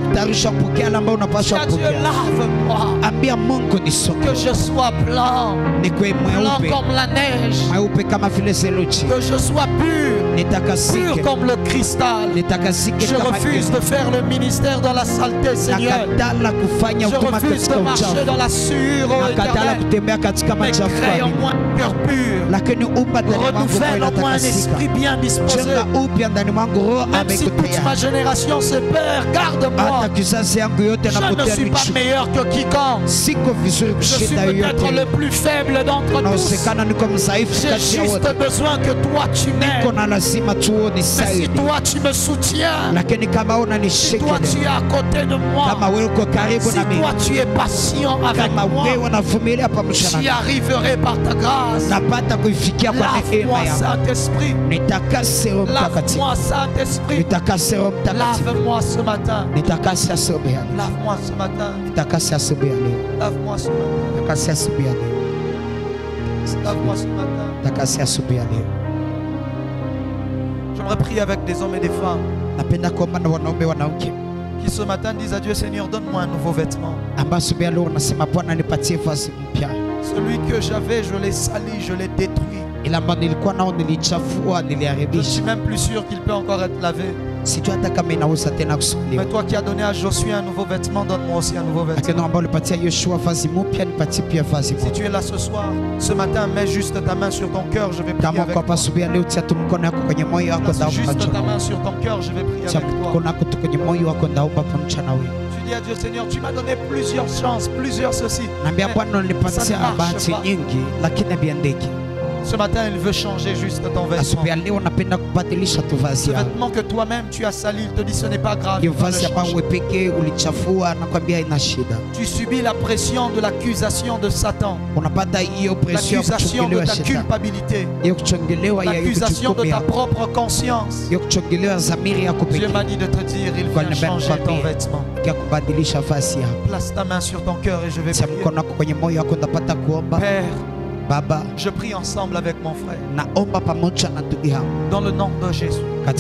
lave-moi. Que je sois blanc. Blanc comme la neige. Que je sois pur. Pur comme le cristal. Je refuse de faire le ministère dans la saleté, Seigneur. Je refuse de marcher dans la sueur, oh Éternel. Mais crée en moi un cœur pur. Renouvelle en moi un esprit bien disposé. Même si toute ma génération se perd, garde-moi. Je ne suis pas meilleur que quiconque. Je suis peut-être le plus faible d'entre tous. J'ai juste besoin que toi tu m'aides. Mais si toi tu me soutiens, si toi tu es à côté de moi, si toi tu es patient avec moi, j'y arriverai par ta grâce. Lave-moi, Saint-Esprit. Lave-moi, Saint-Esprit. Lave-moi ce matin. Lave-moi ce matin. Lave-moi ce matin. Lave-moi ce matin. J'aimerais prier avec des hommes et des femmes qui ce matin disent à Dieu, Seigneur, donne-moi un nouveau vêtement. Celui que j'avais, je l'ai sali, je l'ai détruit. Je ne suis même plus sûr qu'il peut encore être lavé. Mais toi qui as donné à Josué un nouveau vêtement, donne-moi aussi un nouveau vêtement. Si tu es là ce soir, ce matin, mets juste ta main sur ton cœur, je vais prier avec toi. Juste ta main sur ton cœur, je vais prier avec toi. Tu dis à Dieu, Seigneur, tu m'as donné plusieurs chances, plusieurs ceci. Mais ça ne marche pas. Ce matin, il veut changer juste ton vêtement. Ce vêtement que toi-même tu as sali, il te dit ce n'est pas grave. Tu subis la pression de l'accusation de Satan, l'accusation de ta culpabilité, l'accusation de ta propre conscience. Dieu m'a dit de te dire, il vient changer ton vêtement. Place ta main sur ton cœur et je vais prier. Père, Baba, je prie ensemble avec mon frère. Dans le nom de Jésus. Toi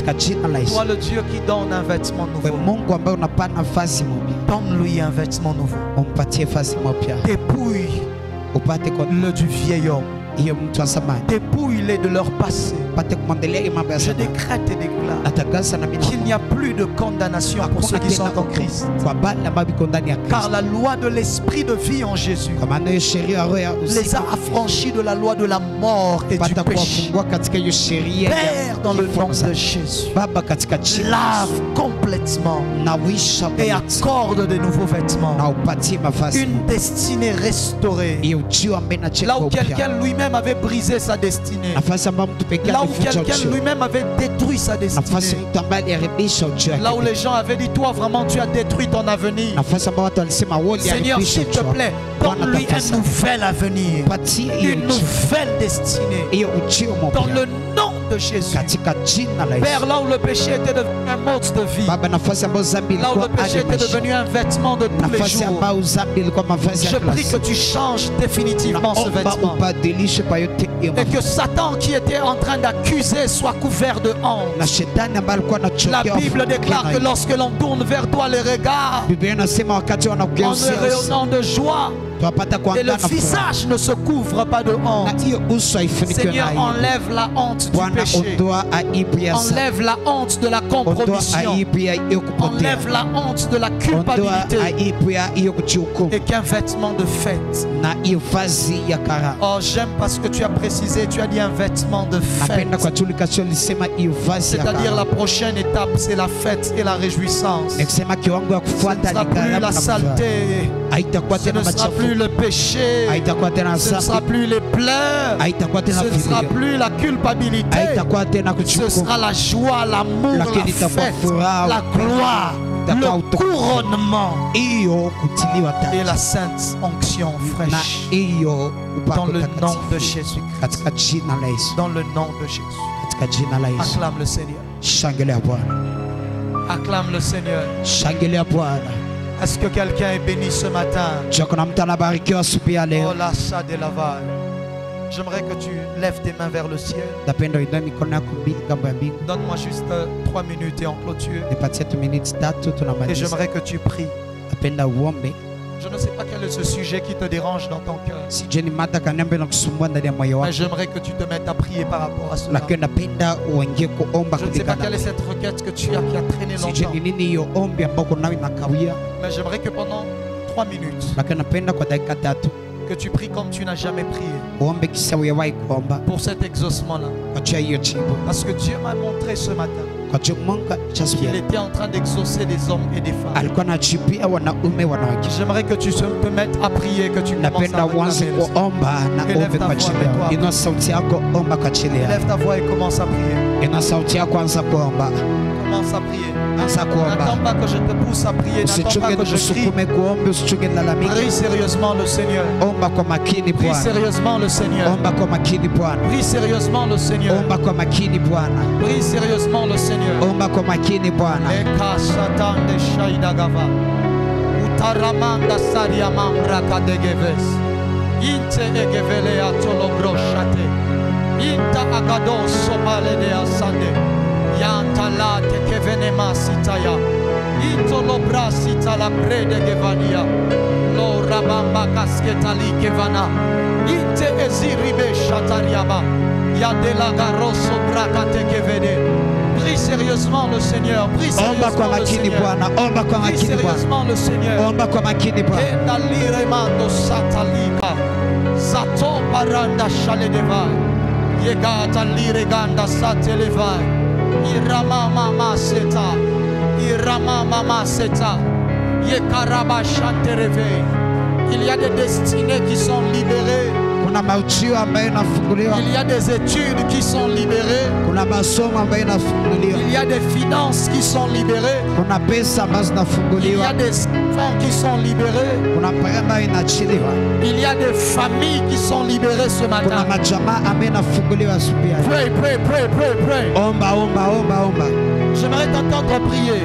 le Dieu qui donne un vêtement nouveau. Donne-lui un vêtement nouveau. Dépouille le du vieil homme. Dépouille-les de leur passé. Je décrète et déclare qu'il n'y a plus de condamnation pour ceux qui sont en Christ. Car la loi de l'esprit de vie en Jésus les a affranchis de la loi de la mort et du péché. Père, dans le nom de Jésus, lave complètement et accorde de nouveaux vêtements. Une destinée restaurée. Là où quelqu'un lui-même avait brisé sa destinée. Là où quelqu'un lui-même avait détruit sa destinée. Là où les gens avaient dit, toi vraiment tu as détruit ton avenir. Seigneur, s'il te plaît, donne-lui un nouvel avenir, une nouvelle destinée. Dans le nom de Jésus. Père, là où le péché était devenu un mode de vie, là où le péché était devenu un vêtement de tous les jours, je prie que tu changes définitivement ce vêtement. Et que Satan qui était en train d'accuser soit couvert de honte. La Bible déclare que lorsque l'on tourne vers toi les regards, en rayonnant de joie, Et le visage ne se couvre pas de honte. Seigneur, enlève la honte du péché. Enlève la honte de la compromission. Enlève la honte de la culpabilité. Et qu'un vêtement de fête. Oh, j'aime parce que tu as précisé, tu as dit un vêtement de fête. C'est-à-dire la prochaine étape, c'est la fête et la réjouissance. Ce ne sera plus la saleté. Ce ne sera plus le péché. Ce ne sera plus les pleurs. Ce ne sera plus la culpabilité. Ce sera la joie, l'amour, la fête, la gloire, le couronnement et la sainte onction fraîche. Dans le nom de Jésus. Dans le nom de Jésus. Acclame le Seigneur. Acclame le Seigneur. Est-ce que quelqu'un est béni ce matin? Oh, la sa de laval. J'aimerais que tu lèves tes mains vers le ciel. Donne-moi juste 3 minutes et on clôture. Et j'aimerais que tu pries. Je ne sais pas quel est ce sujet qui te dérange dans ton cœur. Mais j'aimerais que tu te mettes à prier par rapport à cela. Je ne sais pas quelle est cette requête que tu as qui a traîné longtemps. Mais j'aimerais que pendant 3 minutes, que tu pries comme tu n'as jamais prié pour cet exaucement-là. Parce que Dieu m'a montré ce matin qu'il était en train d'exaucer des hommes et des femmes. J'aimerais que tu te mettes à prier, que tu commences à réclamer. Élève ta voix avec toi. Élève ta voix et commence à prier. Commence à prier. N'attends pas que je te pousse à prier. N'attends pas que je crie. Prie sérieusement le Seigneur. Prie sérieusement le Seigneur. Prie sérieusement le Seigneur. Prie sérieusement le Seigneur. Eka Satan de Shaidagava. Utaramanda Sariamambra Kadegeves. Inte Egevele Atolobroshate. Inta Agados Somale de Asande. Yantala te kevenema sitaya. Itolobra sitala brede gevania. Lo rabamba kasketali kevana. Inte eziribe shatariaba. Yadela garoso brakate kevene. Prie sérieusement le Seigneur. Prie sérieusement le Seigneur. Prie sérieusement le Seigneur. Enda liremando satalika. Sato paranda shaledeva. Yegata lireganda sateleva. Irama mama seta, Irama mama seta, Yekaraba chantereve. Il y a des destinées qui sont libérées. Il y a des études qui sont libérées. Il y a des finances qui sont libérées. Il y a des enfants qui sont libérés. Il y a des familles qui sont libérées ce matin. Pray, pray, pray, pray, pray. J'aimerais t'entendre prier.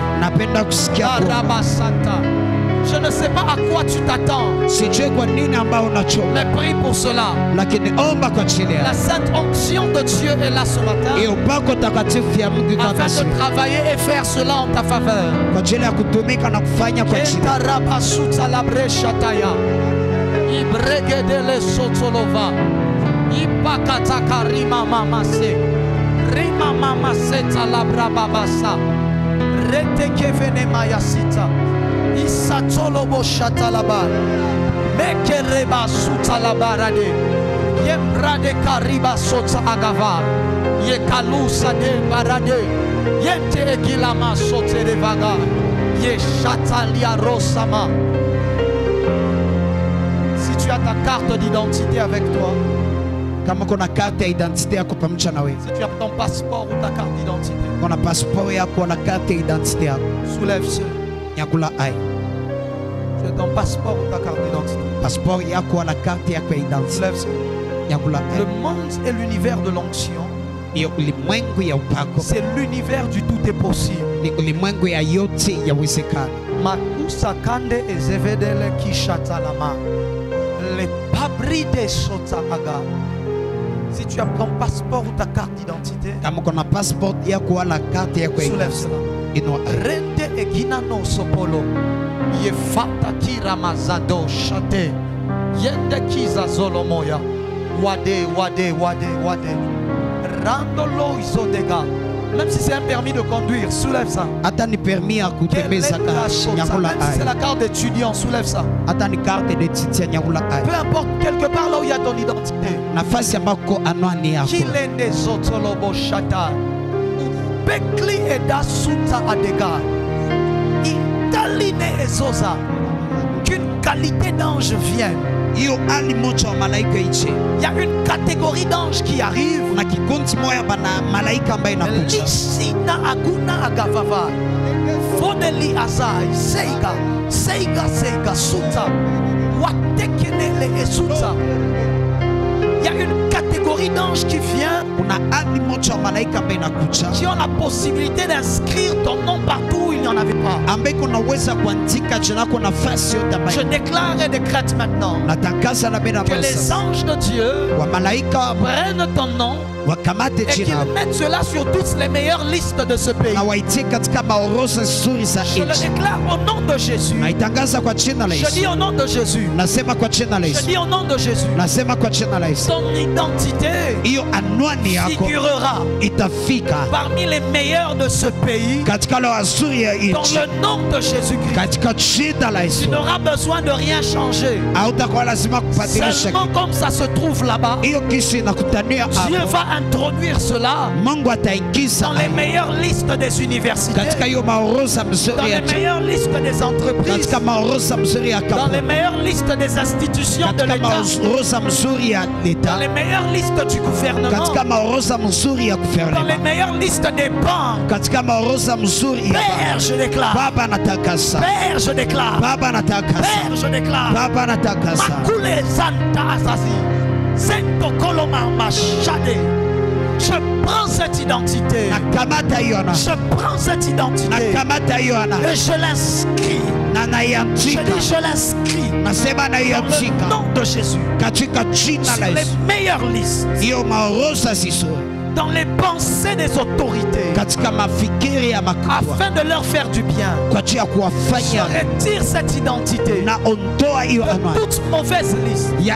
Je ne sais pas à quoi tu t'attends. Mais prie pour cela. La sainte onction de Dieu est là ce matin. Afin de travailler et faire cela en ta faveur. Isatolobo shatalaba mekereba sutalabarade yembrade kariba sota agava yekalusa de barade yente egilama sote de vaga ye shatalia rosama. Si tu as ta carte d'identité avec toi, si tu as ton passeport ou ta carte d'identité, soulève-se. Tu as ton passeport ou ta carte d'identité. Le monde et l'univers de l'onction, c'est l'univers du tout est possible. Makusa kande ezevedele kishatalama. Les pabride sota aga. Si tu as ton passeport ou ta carte d'identité, soulève cela. Rende egina no sopolo. Ye fata kira mazado shate. Yende kiza zolomoya. Wade, wade, wade, wade. Randolo isodega. Même si c'est un permis de conduire, soulève ça. Atani permis à coûter Même si c'est la carte d'étudiant, soulève ça. Atani carte d'étudiant. Peu importe, quelque part là où il y a ton identité. Nafasi ambako anwani yako. Kilende zotolobo shata. Bekli eda suta adega. Italine ezoza. Qu'une qualité d'ange vienne. Il y a une catégorie d'anges qui arrive. Lisina aguna agavava. Fodeli azai. Seiga. Seiga seiga. Suta. Watekenele esuta. Il y a une catégorie d'anges qui vient, qui ont la possibilité d'inscrire ton nom partout où il n'y en avait pas. Je déclare et décrète maintenant que les anges de Dieu prennent ton nom et qu'ils mettent cela sur toutes les meilleures listes de ce pays. Je le déclare au nom de Jésus. Je dis au nom de Jésus. Je dis au nom de Jésus. Ton identité figurera parmi les meilleurs de ce pays dans le nom de Jésus-Christ. Tu n'auras besoin de rien changer. Seulement comme ça se trouve là-bas, Dieu va introduire cela dans les meilleures listes des universités, dans les meilleures listes des entreprises, dans les meilleures listes des institutions de l'État, dans les meilleures listes du gouvernement, dans les meilleures listes des banques. Père, je déclare. Père, je déclare. Père, je déclare. Makule Santa Azazi. Sento Koloma Machade. Je prends cette identité. Je prends cette identité. Et je l'inscris. Je l'inscris dans le nom de Jésus. Sur les meilleures listes. Dans les pensées des autorités, afin de leur faire du bien. Je retire cette identité de toute mauvaise liste qui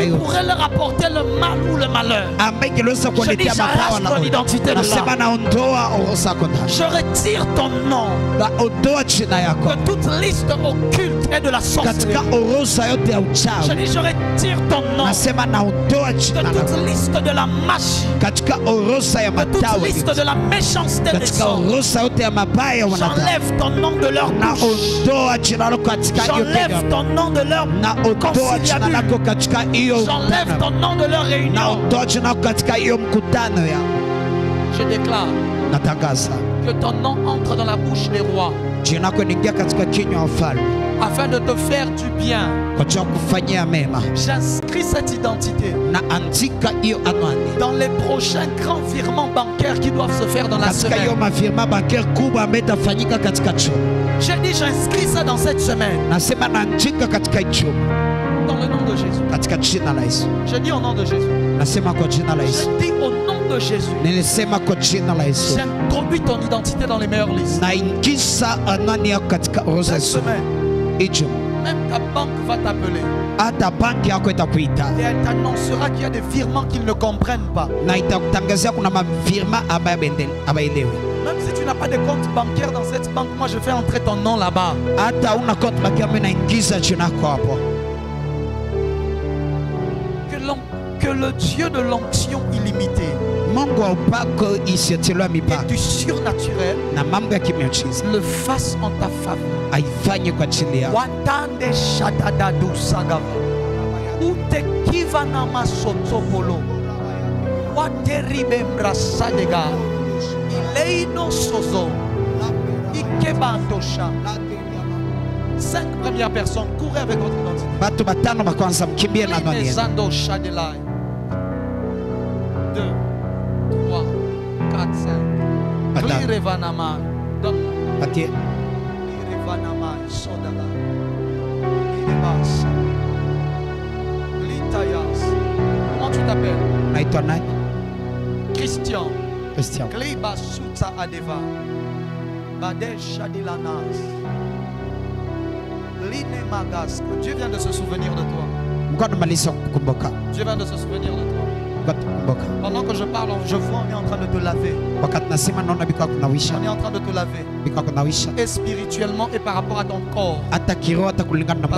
pourrait leur apporter le mal ou le malheur. Je dis, j'arrache ton identité de là. Je retire ton nom de toute liste occulte et de la sorcellerie. Je dis, je retire ton nom de toute liste de la magie, de toute liste de la méchanceté des hommes. J'enlève ton nom de leur bouche. J'enlève ton nom de leur conciliabule. J'enlève ton nom de leur réunion. Je déclare que ton nom entre dans la bouche des rois afin de te faire du bien. J'inscris cette identité dans les prochains grands virements bancaires qui doivent se faire dans la semaine. J'ai dit, j'inscris ça dans cette semaine. Dans le nom de Jésus. Je dis au nom de Jésus. Je dis au nom de Jésus. J'introduis ton identité dans les meilleures listes. Cette semaine, même ta banque va t'appeler. Et elle t'annoncera qu'il y a des virements qu'ils ne comprennent pas. Même si tu n'as pas de compte bancaire dans cette banque, moi je fais entrer ton nom là-bas. Que le Dieu de l'onction illimitée et du surnaturel le fasse en ta faveur. Watande shadadadu sagava. Ute kivanama sotopolo. Wateribe mbrasadega. Ileino sozo. Ikebandosha. 5 premières personnes, courez avec votre identité. 2, 3, 4, 5. Klirevanama. Donne-moi. Klirevanama. Sodala. Kliribas. Litayas. Comment tu t'appelles? Christian. Klibas Sutsa Adeva. Badesh Shadilanas. Dieu vient de se souvenir de toi. Dieu vient de se souvenir de toi. Pendant que je parle, je vois on est en train de te laver. On est en train de te laver. Et spirituellement et par rapport à ton corps. Parce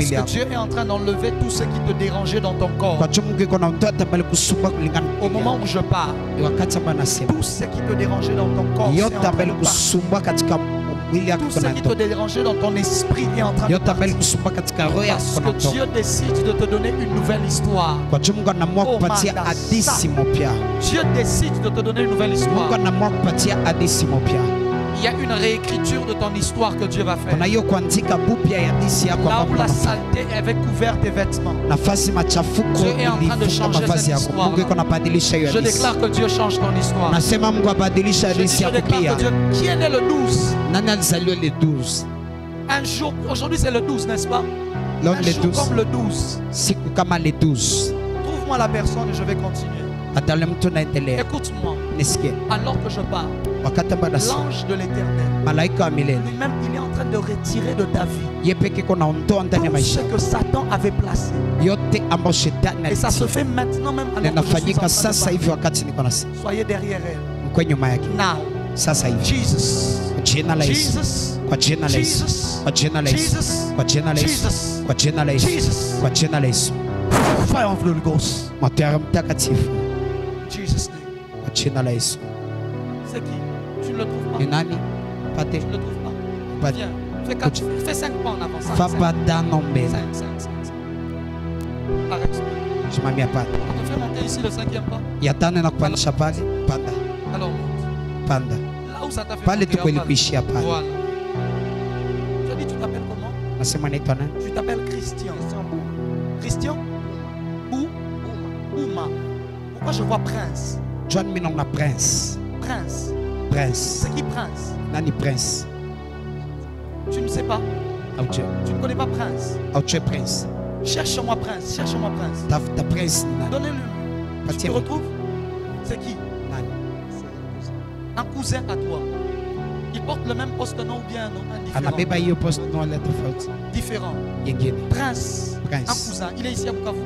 que Dieu est en train d'enlever tout ce qui te dérangeait dans ton corps. Au moment où je parle, tout ce qui te dérangeait dans ton corps, c'est en train de partir. Tout ce qui te dérangeait dans ton esprit est en train de partir. Parce que Dieu décide de te donner une nouvelle histoire. Dieu décide de te donner une nouvelle histoire. Il y a une réécriture de ton histoire que Dieu va faire. Là où la saleté avait couvert tes vêtements, Dieu est en train de changer cette histoire. Je déclare que Dieu change ton histoire. Je déclare que Dieu... Qui est né le 12? Un jour, aujourd'hui c'est le 12, n'est-ce pas? Un jour comme le 12. Trouve-moi la personne et je vais continuer. Écoute-moi. Alors que je parle, l'ange de l'Éternel, lui-même, il est en train de retirer de ta vie tout ce que Satan avait placé. Et ça se fait maintenant même alors que je suis en train de parler. Soyez derrière elle. Now, Jesus, Jesus, Jesus, Jesus, fire of the Holy Ghost. Jesus name. C'est qui? Tu ne le trouves pas? Tu ne le trouves pas? Viens, fais 5 pas en avant. 5. Arrête. On te fait monter ici le 5e pas. Alors monte. Là où ça t'a fait monter. Voilà. Tu as dit tu t'appelles comment? Tu t'appelles Christian. Christian? Ouma. Pourquoi je vois prince? Prince. C'est qui prince? Prince. Tu ne sais pas? Tu ne connais pas prince? Cherche-moi prince. Cherche-moi prince. Donnez-le. Tu te retrouves? C'est qui? Un cousin à toi. Il porte le même poste non ou bien non? Différent. Prince. Un cousin. Il est ici à Bukavu.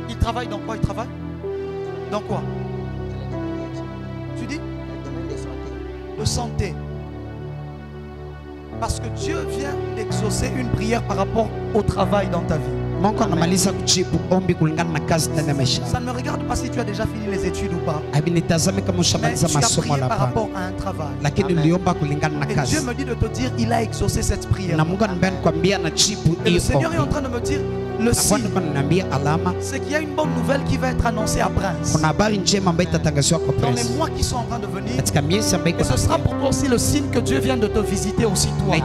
Il travaille dans quoi? Il travaille dans quoi? Tu dis? De santé. Parce que Dieu vient d'exaucer une prière par rapport au travail dans ta vie. Ça ne me regarde pas si tu as déjà fini les études ou pas. Mais tu as prié par rapport à un travail. Et Dieu me dit de te dire, il a exaucé cette prière. Et le Seigneur est en train de me dire, le signe, c'est qu'il y a une bonne nouvelle qui va être annoncée à Prince. Dans les mois qui sont en train de venir. Et ce sera pour toi aussi le signe que Dieu vient de te visiter aussi toi.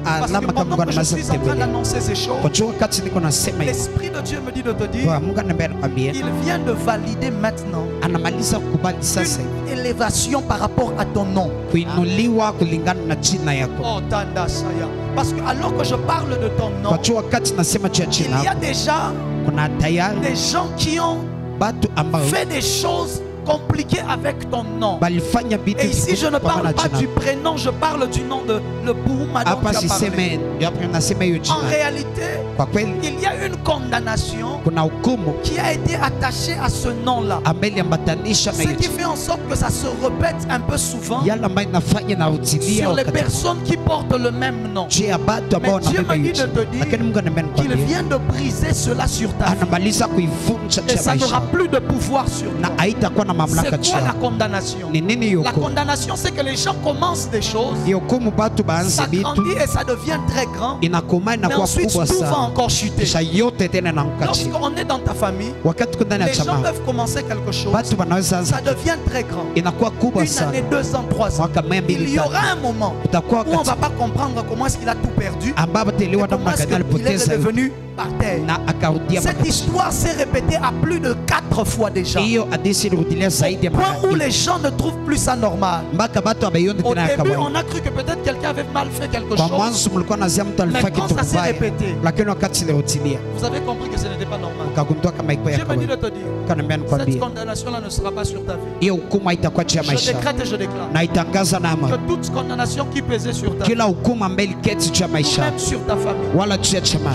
Parce que pendant que je suis en train d'annoncer ces choses, l'Esprit de Dieu me dit de te dire, il vient de valider maintenant une élévation par rapport à ton nom. Oh, Tanda Saya. Parce que alors que je parle de ton nom, il y a déjà des gens qui ont fait des choses compliquées avec ton nom. Et ici je ne parle pas du prénom, je parle du nom de le Bouma dont tu as parlé. En réalité, il y a une condamnation qui a été attachée à ce nom-là. Ce qui fait en sorte que ça se répète un peu souvent sur les personnes qui portent le même nom. Mais Dieu me dit de te dire qu'il vient de briser cela sur ta vie. Et ça n'aura plus de pouvoir sur toi. C'est quoi la condamnation? La condamnation, c'est que les gens commencent des choses, ça grandit et ça devient très grand, mais ensuite tout va encore chuter. Lorsqu'on est dans ta famille, les gens peuvent commencer quelque chose, ça devient très grand. Une année, 2 ans, 3 ans. Il y aura un moment où on ne va pas comprendre comment est-ce qu'il a tout perdu et comment est-ce qu'il est devenu par terre. Cette histoire s'est répétée à plus de 4 fois déjà. Au point où les gens ne trouvent plus ça normal. Au début, on a cru que peut-être quelqu'un avait mal fait quelque chose. Mais quand ça s'est répété, vous avez compris que ce n'était pas normal. Dieu me dit de te dire, cette condamnation-là ne sera pas sur ta vie. Je décrète et je déclare que toute condamnation qui pesait sur ta vie, même sur ta famille,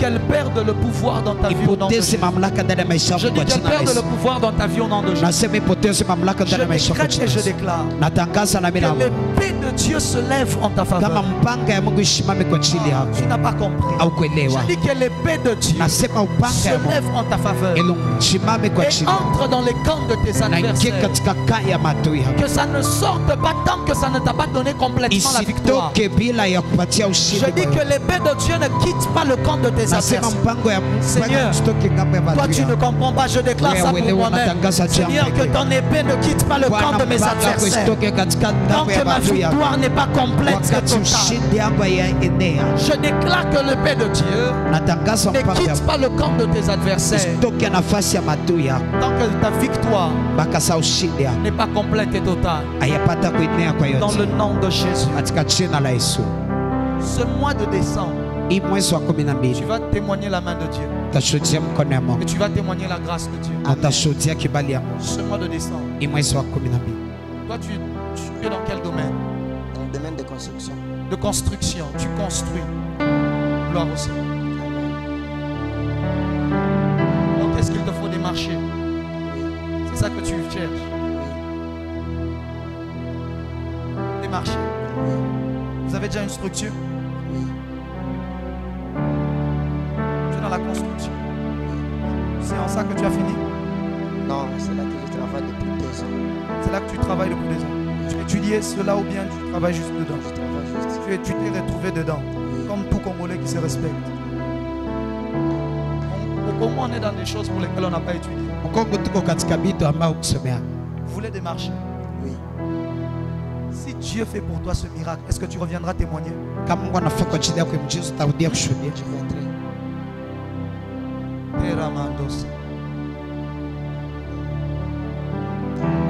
qu'elle perde le pouvoir dans ta vie au nom de Jésus. Je dis qu'elle perde le pouvoir dans ta vie au nom de Jésus. Je décrète et je déclare que l'épée de Dieu se lève en ta faveur. Tu n'as pas compris. Je dis que l'épée de Dieu se lève en ta faveur et entre dans les camps de tes adversaires. Que ça ne sorte pas tant que ça ne t'a pas donné complètement la victoire. Je dis que l'épée de Dieu ne quitte pas le camp de tes adversaires. Seigneur, toi tu ne comprends pas, je déclare ça pour moi-même. Seigneur, que ton épée ne quitte pas le camp de mes adversaires. Tant que ma victoire n'est pas complète et totale. Je déclare que l'épée de Dieu ne quitte pas le camp de tes adversaires. Tant que ta victoire n'est pas complète et totale. Dans le nom de Jésus. Ce mois de décembre, tu vas témoigner la main de Dieu. Et tu vas témoigner la grâce de Dieu. Ce mois de décembre. Toi, tu es dans quel domaine? Dans le domaine de construction. De construction. Tu construis. Gloire au Seigneur. Donc, est-ce qu'il te faut des marchés? C'est ça que tu cherches? Des marchés. Vous avez déjà une structure? Tu es dans la construction. C'est en ça que tu as fini? Non, c'est là que je travaille depuis 2 ans. C'est là que tu travailles depuis 2 ans. Tu étudiais cela ou bien tu travailles juste dedans? Je travaille juste. Tu t'es retrouvé dedans, comme tout Congolais qui se respecte. Au Congo, on est dans des choses pour lesquelles on n'a pas étudié. Vous voulez des marchés? Oui. Si Dieu fait pour toi ce miracle, est-ce que tu reviendras témoigner? Je viendrai.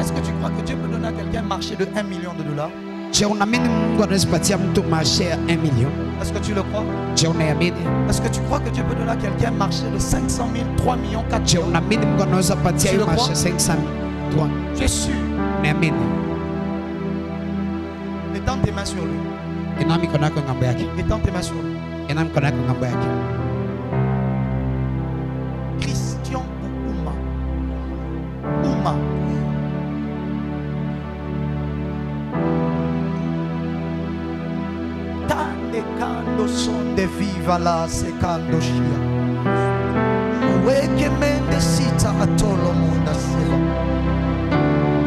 Est-ce que tu crois que Dieu peut donner à quelqu'un un marché de 1 million de dollars? Est-ce que tu le crois? Est-ce que tu crois que Dieu peut donner à quelqu'un un marché de 500 000, 3 millions, 4 millions? Tu le crois? Tu es sûr? Étends tes mains sur lui. Étends tes mains sur lui. Christian Ouma. Ouma. Tande kando son de viva la sekando shia. Weke mende sita atolo munda seva.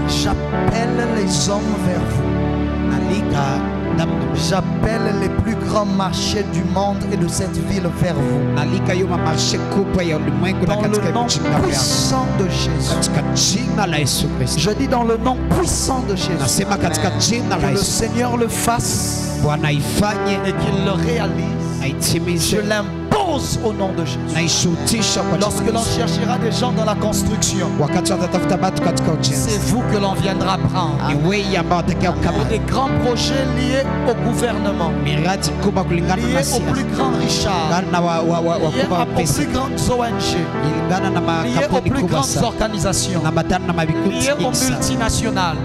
J'appelle les hommes vers vous. J'appelle les plus grands marchés du monde et de cette ville vers vous. Dans le nom puissant de Jésus. Je dis dans le nom puissant de Jésus. Que le Seigneur le fasse et qu'il le réalise. Je l'impose au nom de Jésus. Lorsque l'on cherchera des gens dans la construction, c'est vous que l'on viendra prendre. Pour des grands projets liés au gouvernement, liés aux plus grands Richard, liés aux plus grandes ONG, liés aux plus grandes organisations, liés aux multinationales.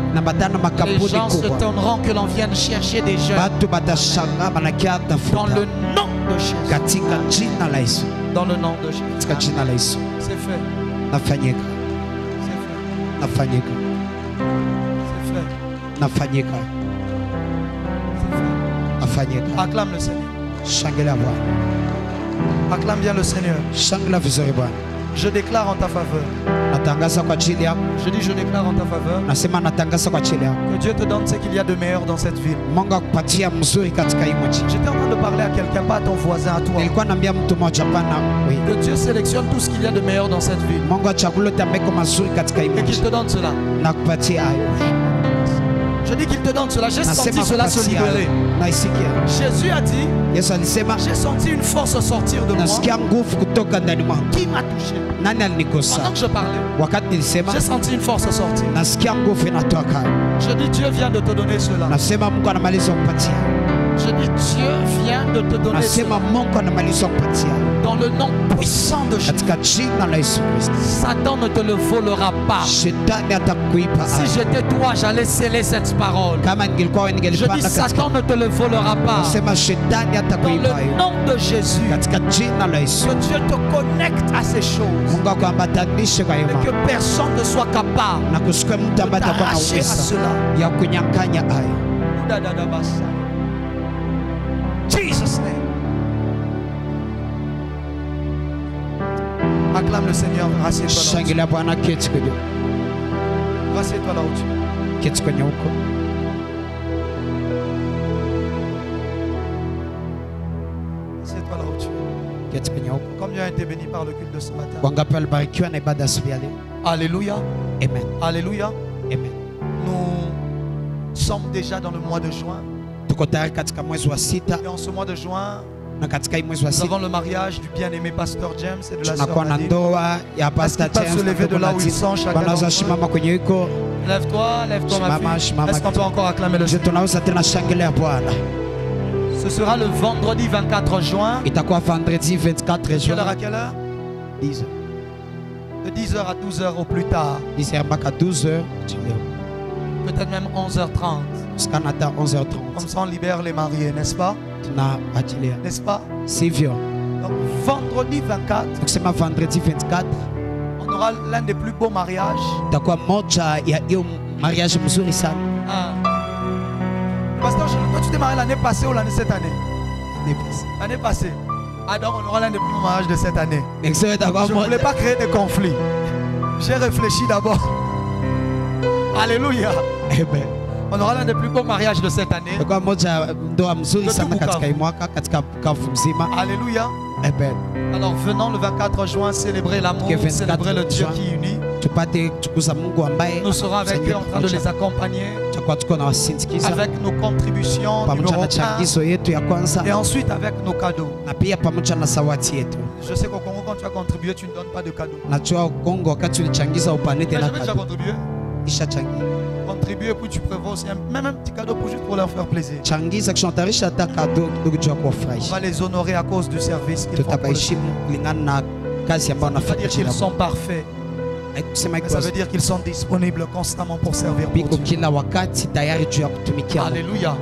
Les gens se tourneront que l'on vienne chercher des jeunes. Dans le nom de Jésus. Dans le nom de Jésus. C'est fait. C'est fait. C'est fait. Acclame le Seigneur. Acclame bien le Seigneur. Je déclare en ta faveur. Je dis je déclare en ta faveur que Dieu te donne ce qu'il y a de meilleur dans cette ville. J'étais en train de parler à quelqu'un, pas à ton voisin, à toi. Que Dieu sélectionne tout ce qu'il y a de meilleur dans cette ville et qu'il te donne cela. Je dis qu'il te donne cela. J'ai senti cela se libérer. Jésus a dit, j'ai senti une force sortir de moi qui m'a touché. Pendant que je parlais, j'ai senti une force sortir. Je dis Dieu vient de te donner cela. Je dis Dieu vient de te donner cela. Dans le nom puissant de Jésus. Satan ne te le volera pas. Si j'étais toi, j'allais sceller cette parole. Je dis Satan ne te le volera pas. Dans le nom de Jésus. Que Dieu te connecte à ces choses. Et que personne ne soit capable de t'arracher à cela. Jesus name. Acclame le Seigneur. Rassieds-toi là où tu es. Rassieds-toi là où tu es. Rassieds-toi là où tu es. Comme tu as été béni par le culte de ce matin. Alléluia. Amen. Alléluia. Amen. Nous sommes déjà dans le mois de juin. Et en ce mois de juin, nous avons le mariage du bien-aimé pasteur James et de la sœur Nadine. Est-ce qu'ils peuvent se lever de là où ils sont chacun d'entre eux? Lève-toi, lève-toi ma fille. Est-ce qu'on peut encore acclamer le Seigneur? Ce sera le vendredi 24 juin. Quelle heure à quelle heure? 10h. De 10h à 12h au plus tard. 10h à 12h. Peut-être même 11h30. Jusqu'à 11h30. Comme ça on libère les mariés, n'est-ce pas? N'est-ce pas? C'est vieux. Donc vendredi 24. C'est ma vendredi 24. On aura l'un des plus beaux mariages. Mariage mzuri sana. Pasteur, toi tu t'es marié l'année passée ou cette année? L'année passée. Ah donc on aura l'un des plus beaux mariages de cette année. Je ne voulais pas créer de conflits. J'ai réfléchi d'abord. Alléluia. On aura l'un des plus beaux mariages de cette année. Alléluia. Alors venons le 24 juin célébrer l'amour, célébrer le Dieu qui unit. Nous serons avec eux en train de les accompagner avec nos contributions numéro 1 et ensuite avec nos cadeaux. Je sais qu'au Congo quand tu as contribué tu ne donnes pas de cadeaux. J'avais déjà contribué. Contribuer puis tu prévois aussi même un petit cadeau pour juste pour leur faire plaisir. On va les honorer à cause du service qu'ils font pour le Seigneur. Ça ne veut pas dire qu'ils sont parfaits. Mais ça veut dire qu'ils sont disponibles constamment pour servir pour Dieu. Alléluia.